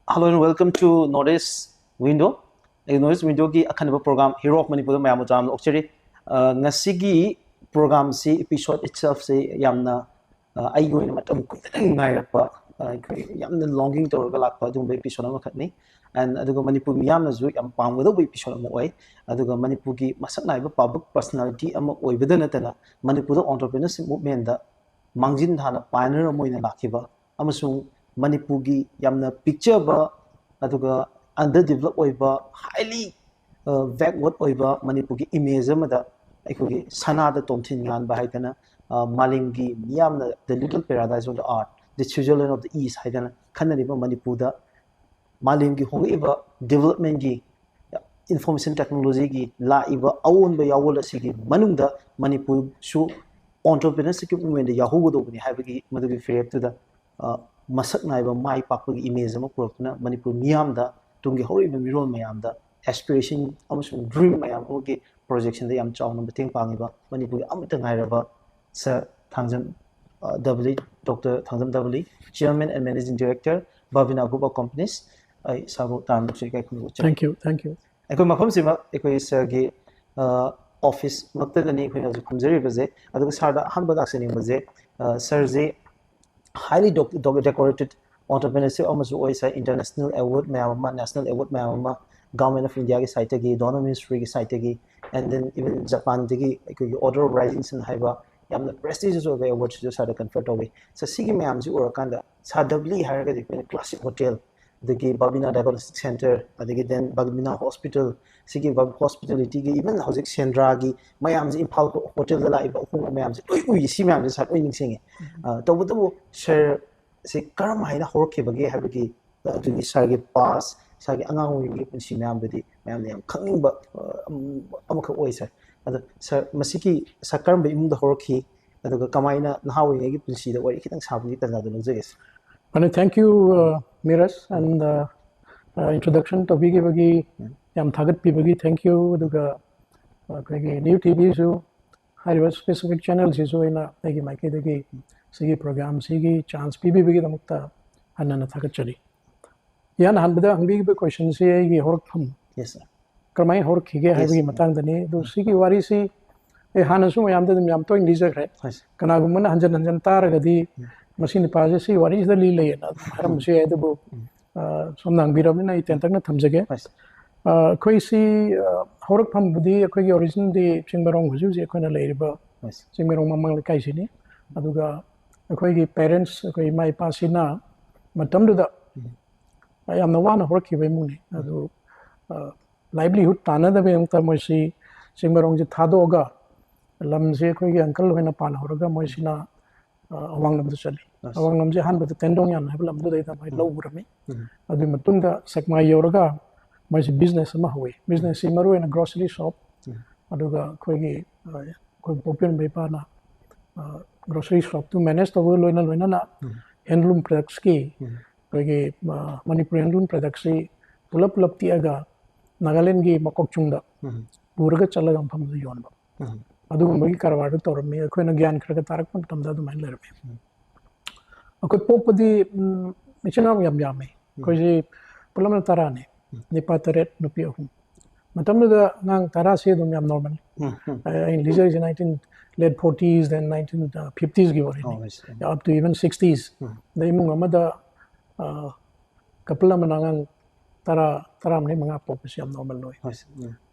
Hello and welcome to Notice Window. Notice Window ki akan program Hero of Manipur mayam jam actually ngasigi program si episode itself si yamna ay going matam ngai pa yamna longing to galak pa dung episode ma khatni and adugo Manipur miyam na zu yam pam wado episode mo oi adugo Manipur ki masak nai ba public personality ama oi bedana tana Manipur entrepreneurship movement da mangjin thana pioneer moina lakiba amasung Manipur gi yamna picture ba aduga underdeveloped oiba highly backward oiba Manipur gi image amada aikogi sana da tomthin ngan ba haitana maling gi miyamna the little paradise of the art the Switzerland of the east haitana khanari ba Manipur da maling gi hongiba development gi information technology gi la iba awon ba yawol asigi manungda Manipur su entrepreneurship movement da yahugo do bani haibagi madugi fair to the masak naiba mai pakpagi image ama purakna Manipur miyamda tungi horiba mirol mayamda aspiration amasung dream mayam ogi projection da yam chawna bateng pangiba Manipur amata ngairaba Sir Thangjam Dhabali Dr. Thangjam Dhabali Chairman and Managing Director Babina Group of Companies I sabo tam kai ku Thank you ai mafam sima ai sir gi office makta ni khoi na khumjari baje aduga sarda hanba daksani baje sir je highly decorated entrepreneurship amasu oisa international award mayama national award mayama government of India ki site gi donor ministry ki site gi and then even Japan gi order of rising sun haiba yamna prestigious of awards jo sada conferred away so sigi mayam ji urakanda sadabli haraga di classic hotel the Babina Diagnostic Center then Babina Hospital sigi hospitality gi even hojik Sendra gi mayam ji Impal hotel la iba khung mayam ji ui si mayam ji sat oi ning singi to share si karam haina horke bagi habagi to sar gi pass sar gi angang wi gi punsi mayam bedi mayam yam khanging ba amaka oi sir sir masiki sakaram be imda horki aduga kamaina nahawi gi punsi da wari kitang sabni ta da nungjeges and thank you Miraj and introduction to bagi yam thagat pi bagi thank you aduga newtv so high specific channels so ina bagi mai ke dagi sigi program sigi chance pi bagi damukta hanna thagat chali yan hanbada hangi be question se gi hork tham yes sir kamai hork ge hai bagi matang dani do sigi wari si e hanasu yam da yam to indi jakre kana gumna hanjan tar gadi machine paje si wari is the li le na haram se ai do somnang biram na iten tak na thamjage khoi si hork pham budi khoi gi origin di chingbarong huju je khoi na leiriba chingbarong mamang kai sini aduga khoi gi parents khoi mai pa sina matam du da am na wana hork ki be muni adu livelihood tana da be ta moi si chingbarong ji thado ga lam je khoi gi uncle hoina pan horga moi sina awang lam chali awang lam je han ba tendong yan ha lam du dai ta mai lo burami adu matun da sakma yoraga mai business ma hoye business si maru in a grocery shop aduga khoi gi khoi popular be pa na grocery shop to manage the world loina na handloom products ki khoi gi Manipur handloom products si pulap ti aga Nagaland gi makok chungda puraga chalaga pham du yon ba aduga magi karwar to rami khoi na gyan khraga tarak pam tamda du main lerme khoi popadi michana yam yame khoi ji pulam tarane Patriotism nupi ahum matam da ngang tara se dum yam normal in leisure in 19 late 40s then 1950s gi wari up to even 60s dai mung amada kapla manangang tara ne manga popus yam normal noi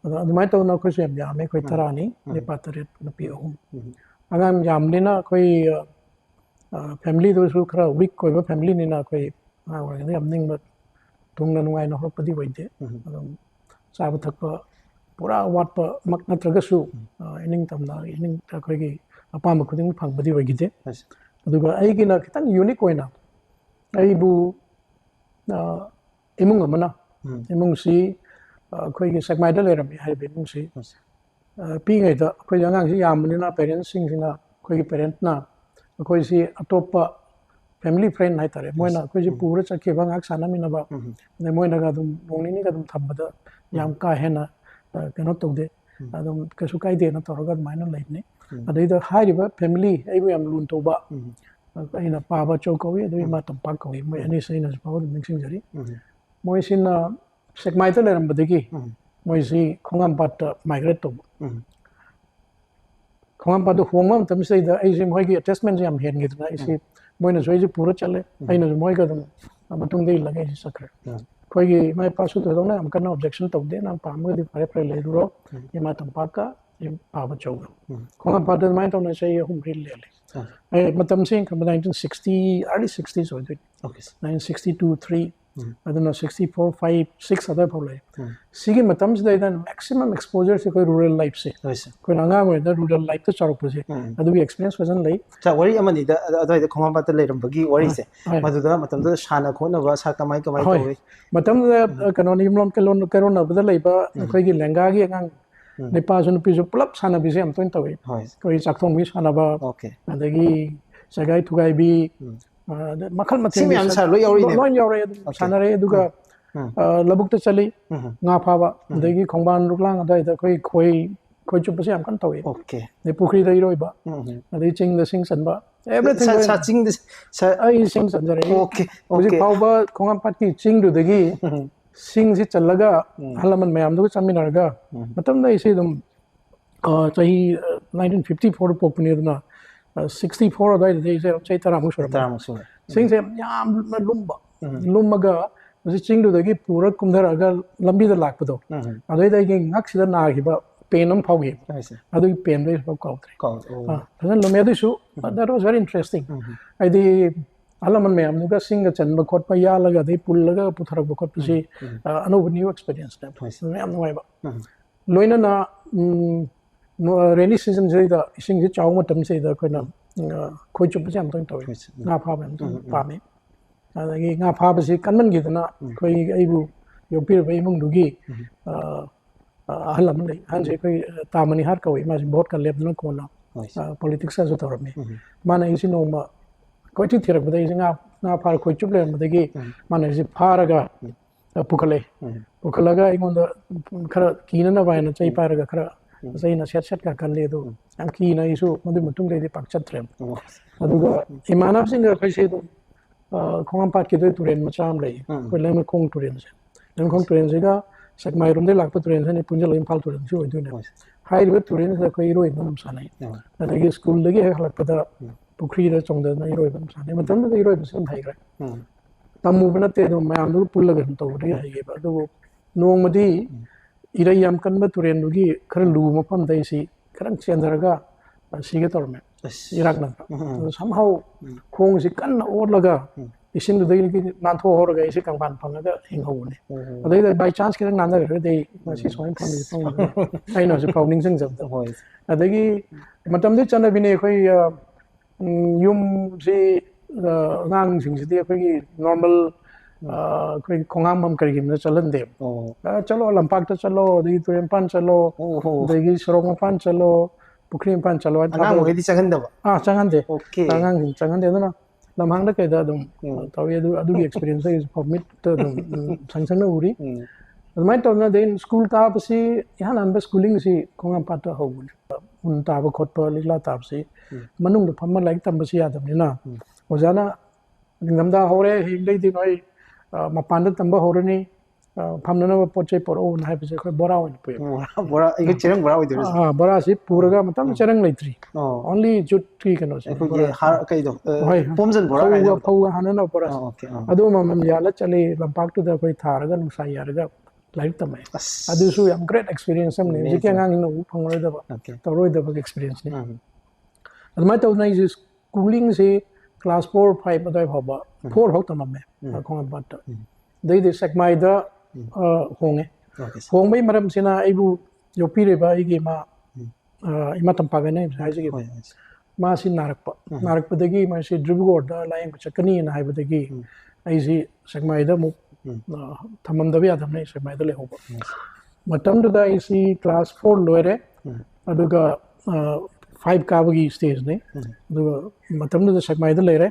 adu mai to na khoi yam yam khoi tara ni Patriotism nupi ahum angam yam ni na khoi family do su khara weak koi ba family ni na khoi yam ning ba tungna nungai na horpadi waide sabu thakpa pura watpa mak natragasu ining tamna ining ta khoigi apam khuding phangbadi wagide aduga aigi na kitang unique oina aibu imung amana imung si khoigi sakmai da lerami haibe imung si pi ngai da khoi jangang si yamni na parents sing sina khoigi parent na khoi si atopa family friend hai tare moina khoi ji pura chakhe bang ak sana mina ba ne moina ga dum bongni ni ga dum thambada yam ka hena kano togde adum kasu kai de na toroga maina leine adai da hariba family ai yam lun to ba aina pa ba chokowi adu ma tampak ko mo ani sai na pa mixing jari मोइसिना सेकमाइता लेरंबदगी मोइसी खोंगामपाट migrate तो खोंगामपाट होंगम तमसे the AC मोइगी अटेस्टमेंट याम हेनगिदना एसी मोइना सोइजी पूरा चले आइना मोइगा दम मतुंग दे लगे सकरे खोइगी माइ पासु तो दोना हम करना ऑब्जेक्शन तो दे ना पामगदि फरे फरे लेदुरो यमा तंपाका यम पाबा चौ खोंगामपाट माइ तो ना चाहिए हम रिल ले मतलब से 1960 early 60s हो गए 1962 3 aduna 64 5 6 other pole sigi matam se da maximum exposure se koi rural life se koi nanga mo da rural life to charok pose adu experience wajan lai cha wari amani da adai da khoma bat le ram bagi wari se madu da matam da shana khona ba sa kamai kamai to matam da kanoni mlom kelon na bada lai ba koi gi lenga gi ngang Nipa sun piso pulap sana bisi am toin tawi koi sakthong bi sana ba adagi sagai thugai bi makal mathem sim answer lo yauri sana re duga labuk ta chali nga pha ba adagi khongban ruklang adai da koi chup se am kan tawi ne pukri dai roi ba adai ching da sing san ba everything sa ching sa ai sing san jare okay pau ba khongam pat ki ching du dagi sing si chalaga halaman mayam du chaminarga matam da ise dum chahi 1954 popni na 64 da de ise chai taramu sura sing se yam lumba musi ching du dagi pura kumdaraga lambi da lakpado adai da gi ngak sida na gi ba penam phaugi adu pen dai ba kaun lumya du su that was very interesting I the alaman me amnuga singa chanba khot pa ya laga dei pul laga putharak ba khot pasi anu new experience na me am noi ba loina na rainy season jai da sing ji chaw ma tam se da koina khoi chup jam tong tawi nga pha ba pa me adagi nga pha ba si kanman gi dana khoi ai bu yopir ba imung dugi halam dei han je khoi tamani har kawai ma vote ka leb na ko na politics sa to me mana isi no ma koi ti thirak badai nga phar khoi chup le madagi mana ji pharaga pukalaga ingonda khara kina na baina chai paraga khara chai na set ka kan le do am kina isu madu mutung de pak chatrem aduga imanap singa khoi se do khongam pat ki do turen macham le ko le me khong turen se lem khong turen se ga sakmai rum de lak turen se ne punjal im phal turen ju odu ne hai ru turen se khoi roi nam sa nai adagi school de ge halak pada pukri da chong da na iroi bam sa ne matam da iroi bam sam thai gra tamu bana te do mayam du pulla gan to ri hai ge ba do nong madi irai yam kan ba turen du gi khara lu ma pham dai si kharang chendra si ge tor me irak na somehow khong si kan na or laga isin du dai gi nan tho hor ga isi kang ban phang ga hing ho ne adai da by chance ki nan da ga dai ma si soin pham ni phang ai no si phau ning sang jam da hoi adai gi matam de chana bine khoi yum si ngang sing si dia khoi normal khoi khongam mam kari gim na chalan de chalo lampak ta chalo dei tuem pan chalo dei gi sorong pan chalo pukrim pan chalo angang ho di changan da ba changan de okay changan de na lamhang da kai da dum tawi adu gi experience is permit sang sang na uri mai to na den school ka pasi yan an ba schooling si khongam pat ta ho un ta ba khot pa likla ta si manung da phamma like tam si ya dam ni na ojana ngamda hore him dei di noi mapan da tamba horani phamna na pochai por o na ha khoi bora oi pu bora ai cherang bora oi de bora si puraga matam cherang leitri only jut tri kano se har kai do pomjan bora ai phau hanana bora adu mam ya la chale lampak tu da khoi tharaga nu sai yarga life tamai adu su am great experience am ne jike ngang no phangoi da ba toroi da ba experience ne almai to na is schooling se class 4 5 badai bhaba 4 hok tamam me khong bat dei de sakmai da honge hong bai maram sina aibu yopi re ba igi ma ima tampa ga ne sai ji ma sin narak pa dagi ma si dribgor da laing chakani na hai badagi ai si sakmai da mu thamam da ya thamne sakmai da le hoba matam da ai si class 4 loire aduga 5 kabagi stage ne aduga matam da sakmai da leire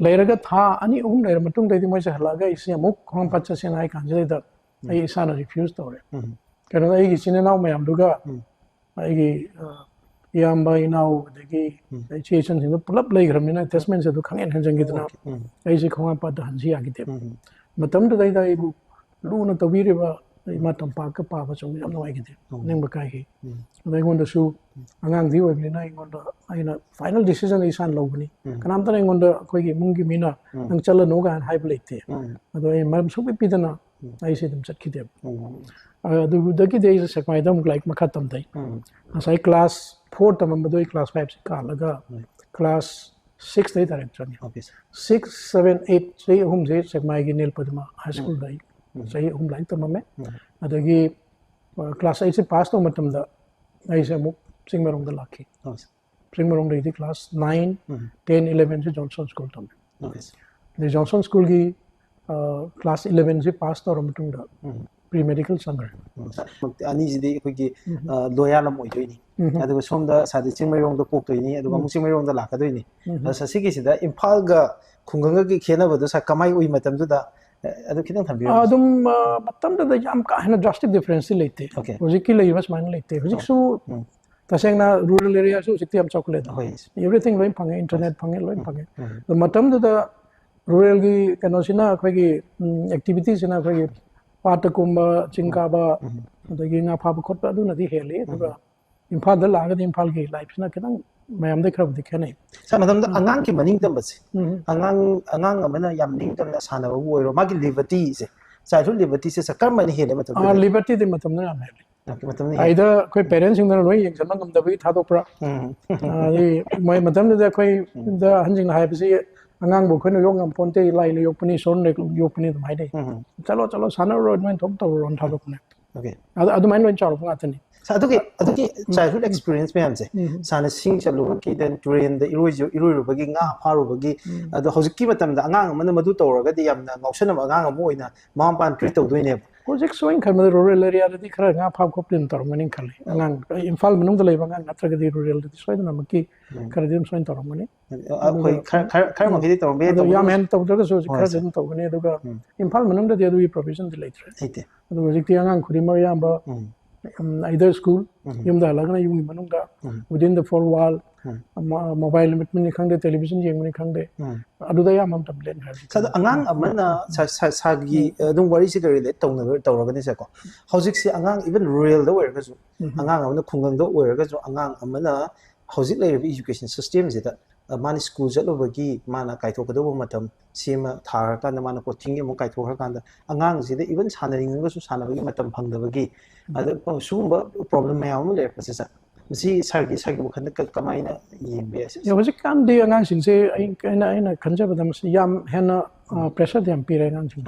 leiraga tha ani leira matung dai moi se halaga isi amuk khong pacha se nai kan jai da ai isana refuse tore kana ai gi sinena mayam duga ai gi yamba inau dagi ai chechen sin pulap lei gram na assessment se du khangen hanjang gi dna ai si khong pa da hanji agi te matam da dai luna tawiriba ma tampa ka pa ba chung yam noi gidi ning ba kai hi dai ngon da su angang di oi na ngon da aina final decision isan lobni kanam ta ngon da koi gi mungi mina nang chala no ga hai blai te ado ai mam su pi dana ai se dum chat khide adu da ki dei se mai dam like makhatam dai asai class 4 tam ba doi class 5 se ka laga class 6 dai tarek chani 6 7 8 sei hum je se mai gi nel padma high school dai sei hum lai tam me adagi class 8 se pass to matam da ai se mu singmarong da lakhi singmarong dai class 9 10 11 se johnson school tam the johnson school gi class 11 se pass to matung da pre medical sangar ani jidi koi gi loya lam oi doini aduga somda sadi singmarong da pok doini aduga mu singmarong da lakha doini sa sigi sida imphal ga khungang gi khena badu sa kamai oi matam da adu khitang thambi adum matam da yam ka hena drastic difference lete hojik ki lei mas man lete hojik su tasengna rural area su sikti am chocolate everything loin phange internet phange loin phange the matam da rural gi kanosina khoi gi activities na khoi gi pata kumba chingkaba adagi nga phaba khotpa adu nadi hele aduga imphal da laga imphal gi life na kitang mayam de khrab dikhane sa madam da angang ki maning tam basi angang amana yam ning tam na sana ba woiro magi liberty se childhood liberty se sakar mani hele matam liberty de matam na am hele matam ni aida koi parents sing na loi yeng jama ngam da bi thado pra ai mai matam da koi da hanjing hai bisi angang bu khoi no yong am ponte lai le yok pani son le yok pani dum hai dei chalo sana road main thom to ron thado pne adu main loin charo pa atani sa aduki childhood experience me amse sana sing chalu ki then train the iru bagi nga pharu bagi adu hojiki matam da angang amana madu tawraga di yamna ngausan am angang am oina mam pan treat tawdoi ne project swing khan ma rural area da di khara nga phab ko plin tor maning khali angang imphal manung da leiba nga natra ga di rural da swing na maki khara dim swing tor mani khoi khar ma gi tor be to yam hen to da so khara dim to ne aduga imphal manung da di provision di leitre ite adu hojik ti angang khuri ma yam ba either school yum da lagna yum manung da within the four wall mobile limit mini khang de television jeng mini khang de adu da yam am tablen ha sa angang amana sa gi dum wari se gari le tawra ga ne se ko hojik se angang even rural da wer ga su angang amana khungang da wer ga su angang amana hojik le education system je da mani school jalo bagi mana kaitho ka do matam sima thar ka na mana coaching mu kaitho har kan da angang je da even sanaring ga su sanabagi matam phang da bagi ada sumba problem me am le process si sargi bukan ka kamaina yimbe ya hojik kan de angang sing se aina khanja badam si yam hena pressure de am pire ngang sing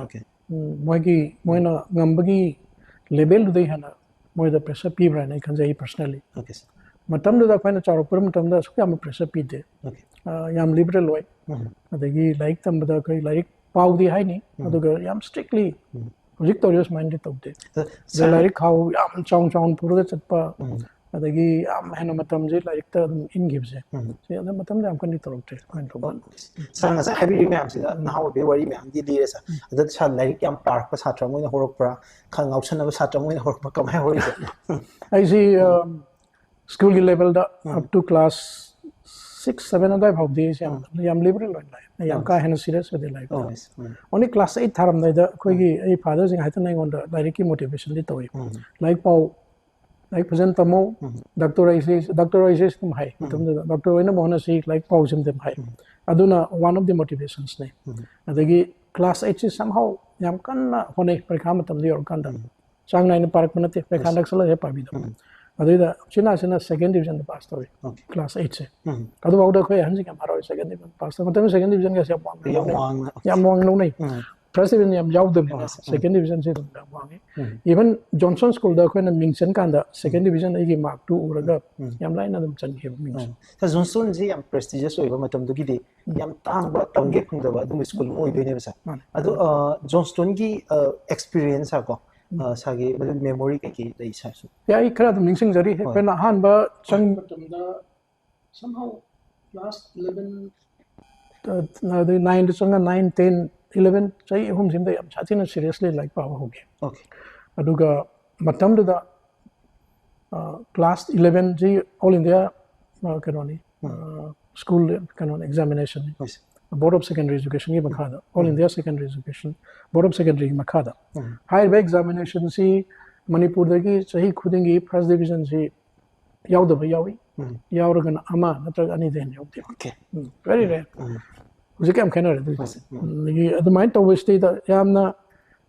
moina ngambagi level du de hena moi da pressure pi bra nai khanja personally matam da faina charo per matam da su yam pressure pi de yam liberal loi adagi like tam da kai like pau di hai ni aduga yam strictly hojik torious minded tawde the like how yam chong pura chatpa adagi am hena matam je like ta in gives se ada matam jam kan ni torokte point of sang sa happy me am sida na how be worry me am di di sa ada sa like yam park pa sa tra mo na horok pra khang ngau chana sa tra mo na horok pa kam hai hori I see school level da up to class 6 7 and I have this yam liberal line yam ka hena serious with the life only class 8 tharam da koi gi ai father sing haitan nai on da direct motivation li toy like pau like present tamo doctorization tum hai tum da doctor ina mohna si like pau sim them hai aduna one of the motivations ne adagi class 8 is somehow yam kan na hone parikha matam li or kan da chang nai ne parak manate parikha dak sala he pa bi da adida china second division da pass toy class 8 se adu bauda khoi hanji ka maro second division pass to matam second division ga se yam wang no nai first division yam jaw dum second division se dum wang even johnson school da khoi na mingchen kan da second division ai gi mark 2 uraga yam lai na dum chan ge mingchen sa johnson ji yam prestigious oi ba matam du gi de yam tang ba tangge khung da ba dum school oi de ne ba sa adu johnston gi experience ha ko sagi memory ki dai sa su ya I kara dum ningsing jari he pen han ba chang matam da somehow last 11 na the 9 to 9 10 11 chai hum sim da yam chatina seriously like power ho ge okay aduga matam da class 11 ji all india kanoni school kanoni examination Board of Secondary Education की मखादा All India Secondary Education Board of Secondary की मखादा higher examination सी मणिपुर दगी सही खुदेंगी first division सी यावदब यावी यावरगन अमा नत्रग अनी then यावदे okay very rare उसे क्या हम कहना रहते हैं ये अदमाइन तो वैसे ही था या हमना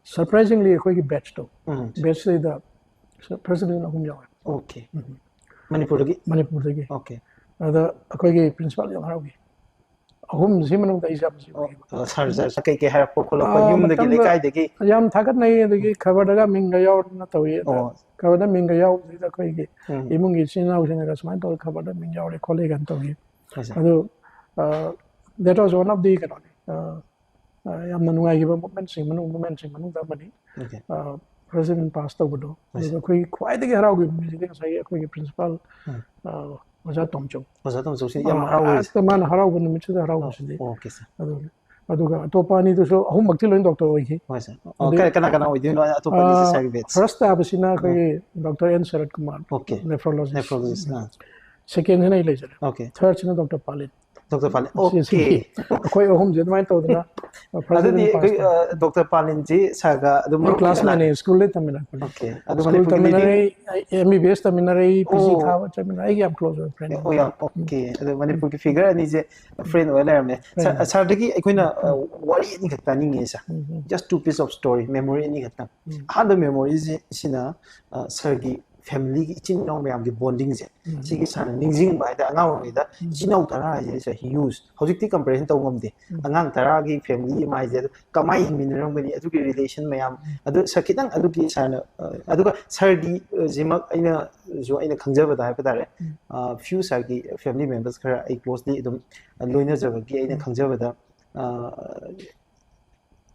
surprisingly कोई की batch तो batch से था president अकुम जावे okay मणिपुर दगी okay अदा कोई की principal याव हराऊगी अहुम जी मनुंग दाई जाब जी सर कई है पोखलो को युम दगी लेकाय दगी याम थागत नहीं दगी खबर दगा मिंग याव न तवे खबर दा मिंग याव दा कोई की इमुंग की सिनाव सिना का समाइन तो खबर दा मिंग याव ले खोले गन तवे अदो that was one of the yam nanungai giba moment sing manu da bani president passed over do koi khwai de harau gi music sai koi principal waja tomchong sin yam harau ta man harau gun mi chu da harau sin okay sir aduga topa ni to so ahum makti loin doctor oi hi sir okay kana oi din topa ni service first abisina koi Dr. N Sarat Kumar okay nephrologist second है नहीं ले चले okay third है Dr. Palin Dr. Palin okay कोई हम जब मैं तो ना Dr. Palin जी सागा अदुम क्लास में नहीं स्कूल ले तमिना okay स्कूल तमिना MBBS तमिना PG था तमिना आई हम close friend oh yeah okay अदुम मणिपुर की फिगर अनि जे फ्रेंड वाला है मैं सर दगी अखोइना वरी नि खता नि nge sa just two piece of story memory नि खता हाद memory जे सिना सर की family की इचिन नाउ मैम की bonding जे सिगी सान निंजिंग बाय दा अंगाव बेदा चिनाउ तरा जे से ह्यूज हौजिकती कंपैरिजन तो ngam de angang tara की family mai je kamai minram gani adu की relation ma'am adu sakitang adu की सान adu का sir di jimak aina जो aina खंगजब दा है पता है few sir की family members खरा आई closely दम लोइना जब की aina खंगजब दा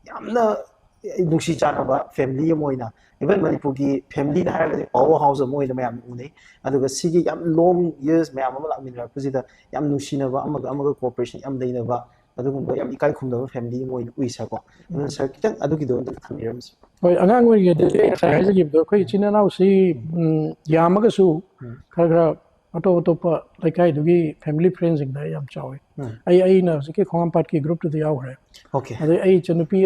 यामना नुक्सी चानबा family मोइना even Manipur की family ना है power house मोइना मैम उन्हें अदुगा सिगी याम long years मैम अमला मिनरा पुजिदा याम नुक्सी नबा अमगा cooperation याम देनबा अदुगुंबा याम इकाई खुमदबा family मोइना उइसाको अदुन सर कितन अदुगी दो खमिरम्स होय अंगांग ओइ गेदे साइज गिबदो खै चिनानाउ सी यामगसु खरखरा अटो अटोप लेकाय दुगी family friends इंदा याम चावे आई ना सिके खोंगम पाट की group तो याव है okay अदे आई चनुपी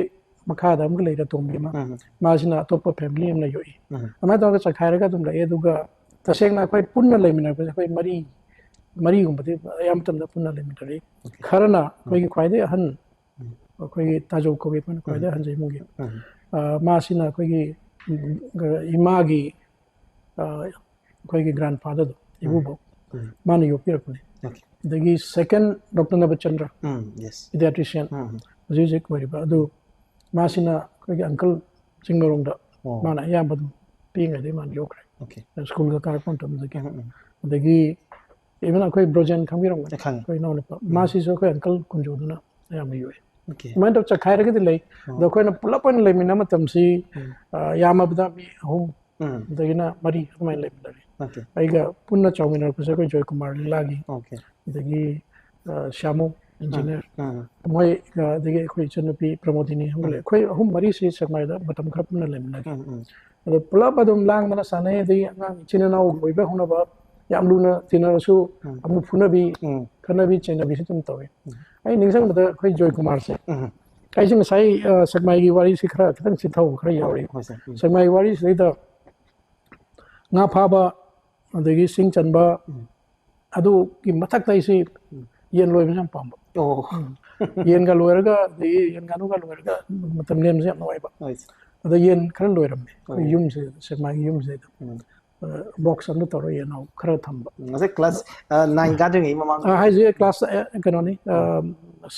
मखादा हम लेदा तोमबी मासिना टॉप फैमिली हम लयोई अमा तो चखायरगा तुम लय दुगा तसेंगना कोई पुन्ना लेमिना कोई मरी गुंबदे याम तमदा पुन्ना लेमिटरी खरना कोई ख्वाइदे हन कोई ताजो कोबे पन ख्वाइदे हन जैमुगी मासिना कोई इमागी कोई ग्रैंडफादर दो इबुबो मान योपिरकने दगी सेकंड डॉक्टर नबचंद्र yes pediatrician जिजे कोई बादो मासिना कोई अंकल सिंगरोंग दा माना या बदु पिंग दे मान योक्रे okay स्कूल का कारपन तम दगे दगी इवन कोई ब्रोजन खंगिरोंग कोई नौ ने मासी जो कोई अंकल कुंजोदना या मयोय okay मैं तो चखायरे के दिले दो कोई न पुलपन ले मिना मतमसी या मबदा मी होम दगिना मरी मैं ले मिदरे okay आइगा पुन्ना चौमिनर को कोई जय कुमार लागी okay दगी श्यामो इंजीनियर मोय दगे कोई चनुपी प्रमोदिनी हमले कोई हम मरी से सकमायदा मतम खर पुन्ना ले मिना अदो पुलप अदम लांग मना साने दे अंगांग चिननाउ गोइबे होनबा यामलुना तिनरसु अमु फुनबी खनबी चेनबी से तुम तवे आई निंगसंग बदा कोई जय कुमार से काइसिंग साई सकमाई की वारी सिखरा खतंग सिथौ खरा यावरी सकमाई वारी से the nga phaba adagi sing chanba adu ki mathak tai si yen loi jam pam oh yen ga loiraga de yen ga nu ga loiraga matam nem se noi ba adu yen khara loiram ne yum se sakma yum se box am to ro yen au khara thamba ngase class 9 ga ding mamang hai je class kanoni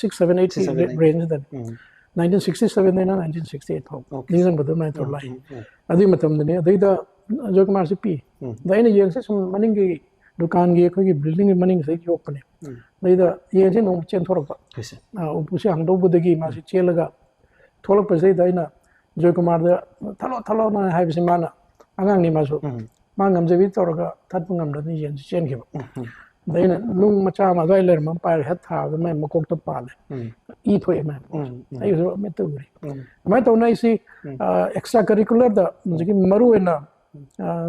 6 7 8 range then 1967 na 1968 phau nizam badam na to lai adi matam ne adai da जो कुमार से P दाइने ये से सम मनिंग की दुकान की कोई building की मनिंग से जो अपने दाइ दा ये से नो चेन थोड़ा पा कैसे उसे हंडो बुदगी मा से चेलगा थोड़ा पैसे दाइना जो कुमार दा थलो थलो ना हाय से माना अंगांग नि मासो मा ngam जे भी तोरगा थत ngam दा नि ये चेन के दाइना लुंग मचा मा गाय लेर मा पार हेड था मैं मकोक तो पाले ई थोए मैं आई जो मैं तो मैं तो नहीं सी एक्स्ट्रा करिकुलर दा मुझे मरु है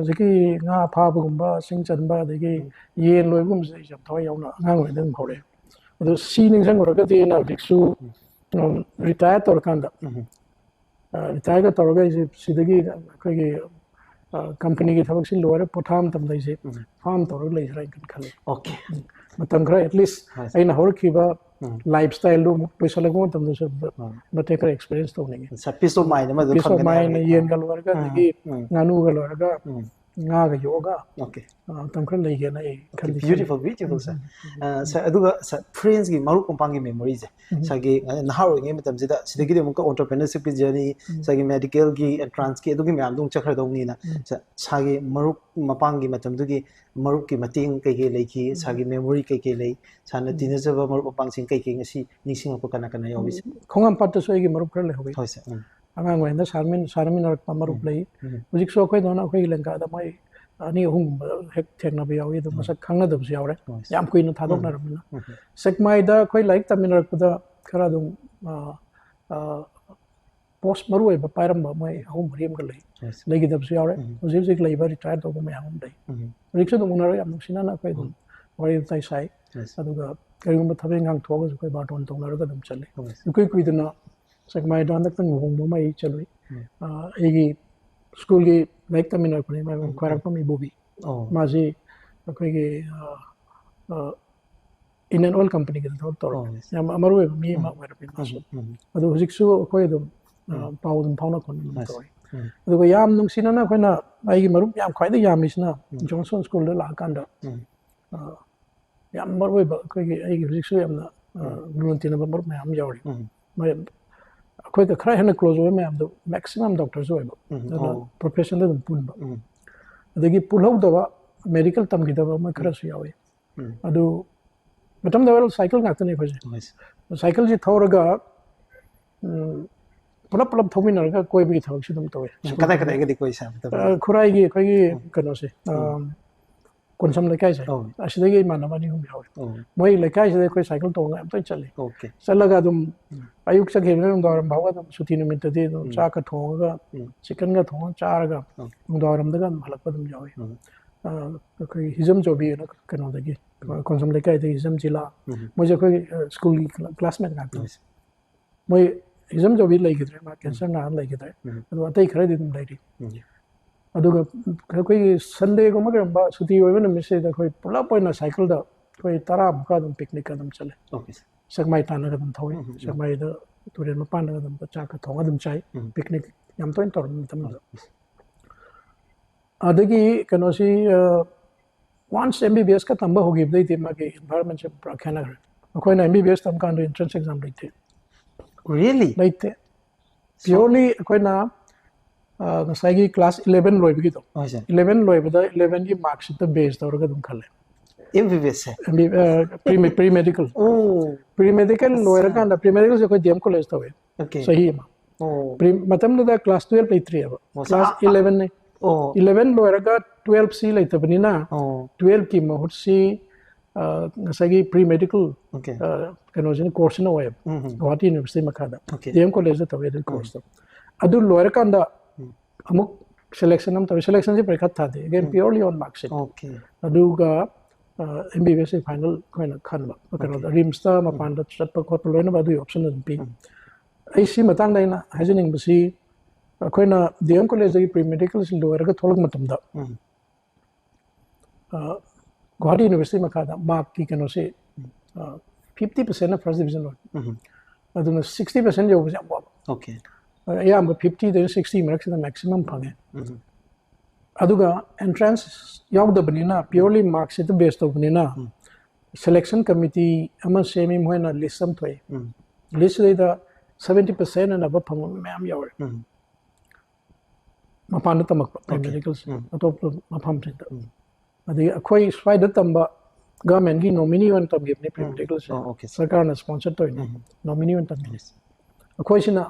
जिकी nga phaba gumba sing chanba degi yen loigum se jam thoi yauna ngang we den phore ꯑꯗꯨ ꯁꯤ ꯅꯤꯡꯁꯤꯡꯉꯨꯔꯒꯗꯤ ꯑꯩꯅ ꯍꯧꯖꯤꯛꯁꯨ ꯔꯤꯇꯥꯌꯔ ꯇꯧꯔꯀꯥꯟꯗ ꯔꯤꯇꯥꯌꯔꯒ ꯇꯧꯔꯒ ꯑꯩꯁꯦ ꯁꯤꯗꯒꯤ ꯑꯩꯈꯣꯏꯒꯤ ꯀꯝꯄꯅꯤꯒꯤ ꯊꯕꯛꯁꯤ ꯂꯣꯏꯔ ꯄꯣꯊꯥ ꯃꯇꯝꯗ ꯑꯩꯁꯦ ꯐꯥꯝ ꯇꯧꯔꯒ ꯂꯩꯁꯤꯔꯥ ꯍꯥꯏꯅ ꯈꯜꯂꯤ Okay. ꯃꯇꯝ ꯈꯔ ꯑꯦꯠꯂꯤꯁ ꯑꯩꯅ ꯍꯧꯔꯛꯈꯤꯕ ꯂꯥꯏꯐ ꯁ꯭ꯇꯥꯏꯜꯗꯨ ꯑꯃꯨꯛ ꯂꯣꯏꯁꯤꯜꯂꯛꯄ ꯃꯇꯝꯗꯁꯨ ꯃꯇꯦꯛ ꯈꯔ ꯑꯦꯛꯁꯄꯤꯔꯤꯌꯦꯟꯁ ꯇꯧꯅꯤꯡꯉꯤ Peace of mind ꯑꯃ ꯄꯤꯁ ꯑꯣꯐ ꯐꯪꯒꯅꯤ ꯃꯥꯏꯟ ꯍꯥꯏꯕꯒꯤ ꯌꯦꯟꯒ ꯂꯣꯏꯔꯒ ꯑꯗꯒꯤ ꯉꯥꯅꯨꯒ ꯂꯣꯏꯔꯒ ꯉꯥꯒ ꯌꯣꯛꯑꯒ Okay. ꯃꯇꯝ ꯈꯔ ꯂꯩꯒꯦꯅ ꯑꯩ Okay, ꯈꯜꯂꯤ beautiful, beautiful, sir. Sir, aduga sir, friends gi marup kompangi memories. Sir gi nahar oinge matam sida sidagi de muka entrepreneurship ki journey, sir gi medical gi entrance ki adugi myam dung chakhar dawni na. Sir gi marup mapangi matam dugi marup ki mating kai kai lei ki, sir gi memory kai kai lei, sir na tinajaba marup mapang sing kai kai ngasi ningsing apa kana kana yawi sir. ꯈꯣꯡꯉꯥꯝ ꯄꯥꯠꯇꯁꯨ ꯑꯩꯒꯤ ꯃꯔꯨꯞ ꯈꯔ ꯂꯩꯍꯧꯏ Hoy sir. ꯑꯉꯥꯡ ꯑꯣꯏꯔꯤꯉꯩꯗ ꯁꯥꯟꯅꯃꯤꯟꯅꯔꯛꯄ ꯃꯔꯨꯞ ꯂꯩ ꯍꯧꯖꯤꯛꯁꯨ ꯑꯩꯈꯣꯏꯗꯧꯅ ꯑꯩꯈꯣꯏꯒꯤ ꯂꯦꯡꯒꯥꯗ ꯃꯣꯏ ꯑꯅꯤ ꯑꯍꯨꯝꯒꯨꯝꯕ ꯍꯦꯛ ꯊꯦꯡꯅꯕ ꯌꯥꯎꯏ ꯑꯗꯨ ꯃꯁꯛ ꯈꯪꯅꯗꯕꯁꯨ ꯌꯥꯎꯔꯦ ꯌꯥꯝ ꯀꯨꯏꯅ ꯊꯥꯗꯣꯛꯅꯔꯕꯅꯤꯅ ꯁꯦꯛꯃꯥꯏꯗ ꯑꯩꯈꯣꯏ ꯂꯥꯏꯔꯤꯛ ꯇꯝꯃꯤꯟꯅꯔꯛꯄꯗ ꯈꯔ ꯑꯗꯨꯝ ꯄꯣꯁ ꯃꯔꯨ ꯑꯣꯏꯕ ꯄꯥꯏꯔꯝꯕ ꯃꯣꯏ ꯑꯍꯨꯝ ꯃꯔꯤ ꯑꯃꯒ ꯂꯩ ꯂꯩꯈꯤꯗꯕꯁꯨ ꯌꯥꯎꯔꯦ ꯍꯧꯖꯤꯛ ꯍꯧꯖꯤꯛ ꯂꯩꯕ ꯔꯤꯇꯥꯌꯔ ꯇꯧꯕ ꯃꯌꯥꯝ ꯑꯃ ꯂꯩ ꯍꯧꯖꯤꯛꯁꯨ ꯑꯗꯨꯝ ꯎꯅꯔꯒ ꯌꯥꯝ ꯅꯨꯡꯁꯤꯅꯅ ꯑꯩꯈꯣꯏ ꯑꯗꯨꯝ ꯋꯥꯔꯤ ꯋꯥꯇꯥꯏ ꯁꯥꯏ ꯑꯗꯨꯒ ꯀꯔꯤꯒꯨꯝꯕ ꯊꯕꯛ ꯏꯪꯈꯥꯡ ꯊꯣꯛꯑꯒꯁꯨ ꯑꯩꯈꯣꯏ ꯕꯥꯔꯇꯣꯟ ꯇꯧꯅꯔꯒ ꯑꯗꯨꯝ ꯆꯠꯂꯤ ꯏꯀꯨꯏ ꯀꯨꯏꯗꯅ ꯁꯦꯛꯃꯥꯏꯗ ꯍꯟꯗꯛꯇꯪ ꯂꯨꯍꯣꯡꯕ ꯑꯃ ꯑꯩ ꯆꯠꯂꯨꯏ ꯑꯩꯒꯤ ꯁ꯭ꯀꯨꯜꯒꯤ ꯂꯥꯏꯔꯤꯛ ꯇꯝꯃꯤꯟꯅꯔꯛꯄꯅꯤ ꯈ꯭ꯋꯥꯏꯔꯥꯛꯄꯝ ꯏꯕꯣꯕꯤ ꯃꯥꯁꯤ ꯑꯩꯈꯣꯏꯒꯤ ꯏꯟꯗꯤꯌꯟ ꯑꯣꯏꯜ ꯀꯝꯄꯅꯤꯒꯤꯗ ꯊꯕꯛ ꯇꯧꯔꯛꯄ ꯌꯥꯝ ꯃꯔꯨ ꯑꯣꯏꯕ ꯃꯤ ꯑꯃ ꯑꯣꯏꯔꯛꯄꯅꯤ ꯃꯥꯁꯨ ꯑꯗꯨ ꯍꯧꯖꯤꯛꯁꯨ ꯑꯩꯈꯣꯏ ꯑꯗꯨꯝ ꯄꯥꯎ ꯑꯗꯨꯝ ꯐꯥꯎꯅ ꯈꯣꯠꯅ ꯑꯗꯨꯝ ꯇꯧꯋꯤ ꯑꯗꯨꯒ ꯌꯥꯝ ꯅꯨꯡꯁꯤꯅꯅ ꯑꯩꯈꯣꯏꯅ ꯑꯩꯒꯤ ꯃꯔꯨꯞ ꯌꯥꯝ ꯈ꯭ꯋꯥꯏꯗꯒꯤ ꯌꯥꯝꯃꯤꯁꯤꯅ ꯖꯣꯟꯁꯟ ꯁ꯭ꯀꯨꯜꯗ ꯂꯥꯛꯑꯀꯥꯟꯗ ꯌꯥꯝ ꯃꯔꯨ ꯑꯣꯏꯕ ꯑꯩꯈꯣꯏꯒꯤ ꯑꯩꯒꯤ ꯍꯧꯖꯤꯛꯁꯨ ꯌꯥꯝꯅ ꯂꯨꯅ ꯇꯤꯟꯅꯕ ꯃꯔꯨꯞ ꯃꯌꯥꯝ ꯌꯥꯎꯔꯤ ꯃꯣꯏ ꯑꯩꯈꯣꯏꯒ ꯈꯔ ꯍꯦꯟꯅ ꯀ꯭ꯂꯣꯖ ꯑꯣꯏꯕ ꯃꯌꯥꯝꯗꯣ ꯃꯦꯛꯁꯤꯃꯝ ꯗꯣꯛꯇꯔꯁꯨ ꯑꯣꯏꯕ ꯑꯗꯨꯅ ꯄ꯭ꯔꯣꯐꯦꯁꯟꯗ ꯑꯗꯨꯝ ꯄꯨꯟꯕ ꯑꯗꯒꯤ ꯄꯨꯜꯍꯧꯗꯕ ꯃꯦꯗꯤꯀꯦꯜ ꯇꯝꯈꯤꯗꯕ ꯃꯣꯏ ꯈꯔꯁꯨ ꯌꯥꯎꯏ ꯑꯗꯨ ꯃꯇꯝꯗ ꯁꯥꯏꯀꯜ ꯉꯥꯛꯇꯅꯤ ꯑꯩꯈꯣꯏꯁꯦ ꯁꯥꯏꯀꯜꯁꯤ ꯊꯧꯔꯒ ꯄꯨꯂꯞ ꯄꯨꯂꯞ ꯊꯧꯃꯤꯟꯅꯔꯒ ꯀꯣꯏꯕꯒꯤ ꯊꯕꯛꯁꯨ ꯑꯗꯨꯝ ꯇꯧꯋꯤ Kada kada egadi koi sir. ꯈꯨꯔꯥꯏꯒꯤ ꯑꯩꯈꯣꯏꯒꯤ ꯀꯩꯅꯣꯁꯦ ꯀꯣꯟꯁꯝ ꯂꯩꯀꯥꯏꯁꯦ ꯑꯁꯤꯗꯒꯤ ꯏꯃꯥꯟꯅꯕ ꯑꯅꯤ ꯑꯍꯨꯝ ꯌꯥꯎꯋꯤ ꯃꯣꯏ ꯂꯩꯀꯥꯏꯁꯤꯗ ꯑꯩꯈꯣꯏ ꯁꯥꯏꯀꯜ ꯇꯣꯡꯉꯒ ꯌꯥꯝ ꯇꯣꯏꯅ ꯆꯠꯂꯤ ꯆꯠꯂꯒ ꯑꯗꯨꯝ ꯑꯌꯨꯛ ꯆꯠꯈꯤꯕꯅ ꯅꯨꯡꯗꯥꯡꯋꯥꯏꯔꯝ ꯐꯥꯎꯕ ꯑꯗꯨꯝ ꯁꯨꯇꯤ ꯅꯨꯃꯤꯠꯇꯗꯤ ꯑꯗꯨꯝ ꯆꯥꯛꯀ ꯊꯣꯡꯉꯒ ꯆꯤꯛꯀꯟꯒ ꯊꯣꯡꯉꯒ ꯆꯥꯔꯒ ꯅꯨꯡꯗꯥꯡꯋꯥꯏꯔꯝꯗꯒ ꯑꯗꯨꯝ ꯍꯜꯂꯛꯄ ꯑꯗꯨꯝ ꯌꯥꯎꯋꯤ ꯑꯩꯈꯣꯏꯒꯤ ꯍꯤꯖꯝ ꯆꯧꯕꯤꯅ ꯀꯩꯅꯣꯗꯒꯤ ꯀꯣꯟꯁꯝ ꯂꯩꯀꯥꯏꯗꯒꯤ ꯍꯤꯖꯝ ꯖꯤꯂꯥ ꯃꯣꯏꯁꯦ ꯑꯩꯈꯣꯏꯒꯤ ꯁ꯭ꯀꯨꯜꯒꯤ ꯀ꯭ꯂꯥꯁꯃꯦꯠ ꯉꯥꯛꯇꯅꯤ ꯃꯣꯏ ꯍꯤꯖꯝ ꯆꯧꯕꯤ ꯂꯩꯈꯤꯗ꯭ꯔꯦ ꯃꯥ ꯀꯦꯟꯁꯔ ꯅꯥꯔ ꯂꯩꯈꯤꯗ꯭ꯔꯦ ꯑꯗꯨ ꯑꯇꯩ ꯈꯔꯗꯤ ꯑꯗꯨꯝ ꯂꯩꯔꯤ ꯑꯗꯨꯒ ꯑꯩꯈꯣꯏꯒꯤ ꯁꯟꯗꯦꯒꯨꯝꯕ ꯀꯩꯒꯨꯝꯕ ꯁꯨꯇꯤ ꯑꯣꯏꯕ ꯅꯨꯃꯤꯠꯁꯤꯗ ꯑꯩꯈꯣꯏ ꯄꯨꯂꯞ ꯑꯣꯏꯅ ꯁꯥꯏꯀꯜꯗ ꯑꯩꯈꯣꯏ ꯇꯔꯥꯃꯨꯛꯀ ꯑꯗꯨꯝ ꯄꯤꯛꯅꯤꯛ ꯑꯗꯨꯝ ꯆꯠꯂꯤ ꯁꯦꯛꯃꯥꯏ ꯇꯥꯟꯅꯒ ꯑꯗꯨꯝ ꯊꯧꯋꯤ ꯁꯦꯛꯃꯥꯏꯗ ꯇꯨꯔꯦꯜ ꯃꯄꯥꯟꯗꯒ ꯑꯗꯨꯝ ꯆꯥꯛꯀ ꯊꯣꯡꯉ ꯑꯗꯨꯝ ꯆꯥꯏ ꯄꯤꯛꯅꯤꯛ ꯌꯥꯝ ꯇꯣꯏꯅ ꯇꯧꯔꯝꯕ ꯃꯇꯝꯗꯨꯗ ꯑꯗꯒꯤ ꯀꯩꯅꯣꯁꯤ ꯋꯥꯟꯁ ꯑꯦꯝ ꯕꯤ ꯕꯤ ꯑꯦꯁꯀ ꯇꯝꯕ ꯍꯧꯈꯤꯕꯗꯩꯗꯤ ꯃꯥꯒꯤ ꯏꯟꯚꯥꯏꯔꯣꯟꯃꯦꯟꯁꯦ ꯄꯨꯔꯥ ꯈꯦꯠꯅꯈ꯭ꯔꯦ ꯑꯩꯈꯣꯏꯅ ꯑꯦꯝ ꯕꯤ ꯕꯤ ꯑꯦꯁ ꯇꯝꯀꯥꯟꯗ ꯑꯦꯟꯇ꯭ꯔꯟꯁ ꯑꯦꯛꯖꯥꯝ ꯂꯩꯇꯦ Really? ꯂꯩꯇꯦ ꯄꯤꯌꯣꯔꯂꯤ ꯑꯩꯈꯣꯏꯅ ꯉꯁꯥꯏꯒꯤ ꯀ꯭ꯂꯥꯁ 11 ꯂꯣꯏꯕꯒꯤꯗꯣ 11 ꯂꯣꯏꯕꯗ 11ꯒꯤ ꯃꯥꯔꯛꯁꯤꯠꯇ ꯕꯦꯖ ꯇꯧꯔꯒ ꯑꯗꯨꯝ ꯈꯜꯂꯦ MBBS sir. Pre medical pre medical ꯂꯣꯏꯔꯀꯥꯟꯗ ꯄ꯭ꯔꯤ ꯃꯦꯗꯤꯀꯦꯜꯁꯦ ꯑꯩꯈꯣꯏ ꯗꯤ ꯑꯦꯝ ꯀꯣꯂꯦꯖ ꯇꯧꯋꯦ ꯆꯍꯤ ꯑꯃ ꯃꯇꯝꯗꯨꯗ ꯀ꯭ꯂꯥꯁ 12 ꯂꯩꯇ꯭ꯔꯤꯑꯕ ꯀ꯭ꯂꯥꯁ 11ꯅꯦ 11 ꯂꯣꯏꯔꯒ 12ꯁꯤ ꯂꯩꯇꯕꯅꯤꯅ 12ꯀꯤ ꯃꯍꯨꯠꯁꯤ ꯉꯁꯥꯏꯒꯤ ꯄ꯭ꯔꯤ ꯃꯦꯗꯤꯀꯦꯜ ꯀꯩꯅꯣꯁꯤꯅ ꯀꯣꯔꯁꯁꯤꯅ ꯑꯣꯏꯌꯦꯕ ꯒꯨꯋꯥꯍꯥꯇꯤ ꯌꯨꯅꯤꯚꯔꯁꯤꯇꯤ ꯃꯈꯥꯗ ꯗꯤ ꯑꯦꯝ ꯀꯣꯂꯦꯖꯇ ꯇꯧꯋꯦ ꯑꯗꯨꯒꯤ ꯀꯣꯔꯁꯇꯣ ꯑꯗꯨ ꯂꯣꯏꯔꯀꯥꯟꯗ ꯑꯃꯨꯛ ꯁꯦꯂꯦꯛꯁꯟ ꯑꯃ ꯇꯧꯋꯤ ꯁꯦꯂꯦꯛꯁꯟꯁꯤ ꯄꯔꯤꯈꯥ ꯊꯥꯗꯦ ꯑꯒꯦꯟ ꯄꯤꯌꯣꯔꯂꯤ ꯑꯣꯟ ꯃꯥर्कशीट ꯑꯗꯨꯒ ꯑꯦꯝ ꯕꯤ ꯕꯤ ꯑꯦꯁꯁꯤ ꯐꯥꯏꯅꯦꯜ ꯑꯩꯈꯣꯏꯅ ꯈꯟꯕ ꯀꯩꯅꯣꯗ ꯔꯤꯝꯁꯇ ꯃꯄꯥꯟꯗ ꯆꯠꯄ ꯈꯣꯠꯄ ꯂꯣꯏꯅꯃꯛ ꯑꯗꯨꯒꯤ ꯑꯣꯞꯁꯟ ꯑꯗꯨꯝ ꯄꯤ ꯑꯩ ꯁꯤ ꯃꯇꯥꯡꯗ ꯑꯩꯅ ꯍꯥꯏꯖꯅꯤꯡꯕꯁꯤ ꯑꯩꯈꯣꯏꯅ ꯗꯤ ꯑꯦꯝ ꯀꯣꯂꯦꯖꯇꯒꯤ ꯄ꯭ꯔꯤ ꯃꯦꯗꯤꯀꯦꯜꯁꯤ ꯂꯣꯏꯔꯒ ꯊꯣꯛꯂꯛꯄ ꯃꯇꯝꯗ ꯒꯨꯋꯥꯍꯥꯇꯤ ꯌꯨꯅꯤꯚꯔꯁꯤꯇꯤ ꯃꯈꯥꯗ ꯃꯥꯔꯛꯀꯤ ꯀꯩꯅꯣꯁꯤ 50%ꯅ ꯐꯥꯔꯁ ꯗꯤꯕꯤꯖꯟ ꯑꯣꯏ ꯑꯗꯨꯅ 60% ꯌꯧꯕꯁꯦ ꯌꯥꯝ ꯋꯥꯕ ꯑꯌꯥꯝꯕ 50ꯗꯩꯅ 60 ꯃꯔꯛꯁꯤꯗ ꯃꯦꯛꯁꯤꯃꯝ ꯐꯪꯉꯦ ꯑꯗꯨꯒ ꯑꯦꯟꯇ꯭ꯔꯥꯟꯁ ꯌꯥꯎꯗꯕꯅꯤꯅ ꯄꯤꯌꯣꯔꯂꯤ ꯃꯥꯔꯛꯁꯤꯠꯇ ꯕꯦꯁ ꯇꯧꯕꯅꯤꯅ ꯁꯦꯂꯦꯛꯁꯟ ꯀꯃꯤꯇꯤ ꯑꯃ ꯁꯦꯝꯃꯤ ꯃꯣꯏꯅ ꯂꯤꯁ ꯑꯃ ꯊꯣꯛꯏ ꯂꯤꯁꯁꯤꯗꯩꯗ 70% ꯑꯅ ꯐꯪꯕ ꯃꯌꯥꯝ ꯌꯥꯎꯔꯦ ꯃꯄꯥꯟꯗ ꯇꯝꯃꯛꯄ ꯄ꯭ꯔꯤ ꯃꯦꯗꯤꯀꯦꯜꯁꯦ ꯑꯇꯣꯞꯄ ꯃꯐꯝꯁꯤꯡꯗ ꯑꯗꯒꯤ ꯑꯩꯈꯣꯏ ꯁ꯭ꯋꯥꯏꯗ ꯇꯝꯕ ꯒꯚꯔꯟꯃꯦꯟꯠꯒꯤ ꯅꯣꯃꯤꯅꯤ ꯑꯣꯏꯅ ꯇꯝꯈꯤꯕꯅꯤ ꯄ꯭ꯔꯤ ꯃꯦꯗꯤꯀꯦꯜꯁꯦ ꯁꯔꯀꯥꯔꯅ ꯁ꯭ꯄꯣꯟꯁꯔ ꯇꯧꯔꯤꯅꯤ ꯅꯣꯃꯤꯅꯤ ꯑꯣꯏꯅ ꯇꯝꯈꯤꯕꯅꯤ ꯑꯩꯈꯣꯏꯁꯤꯅ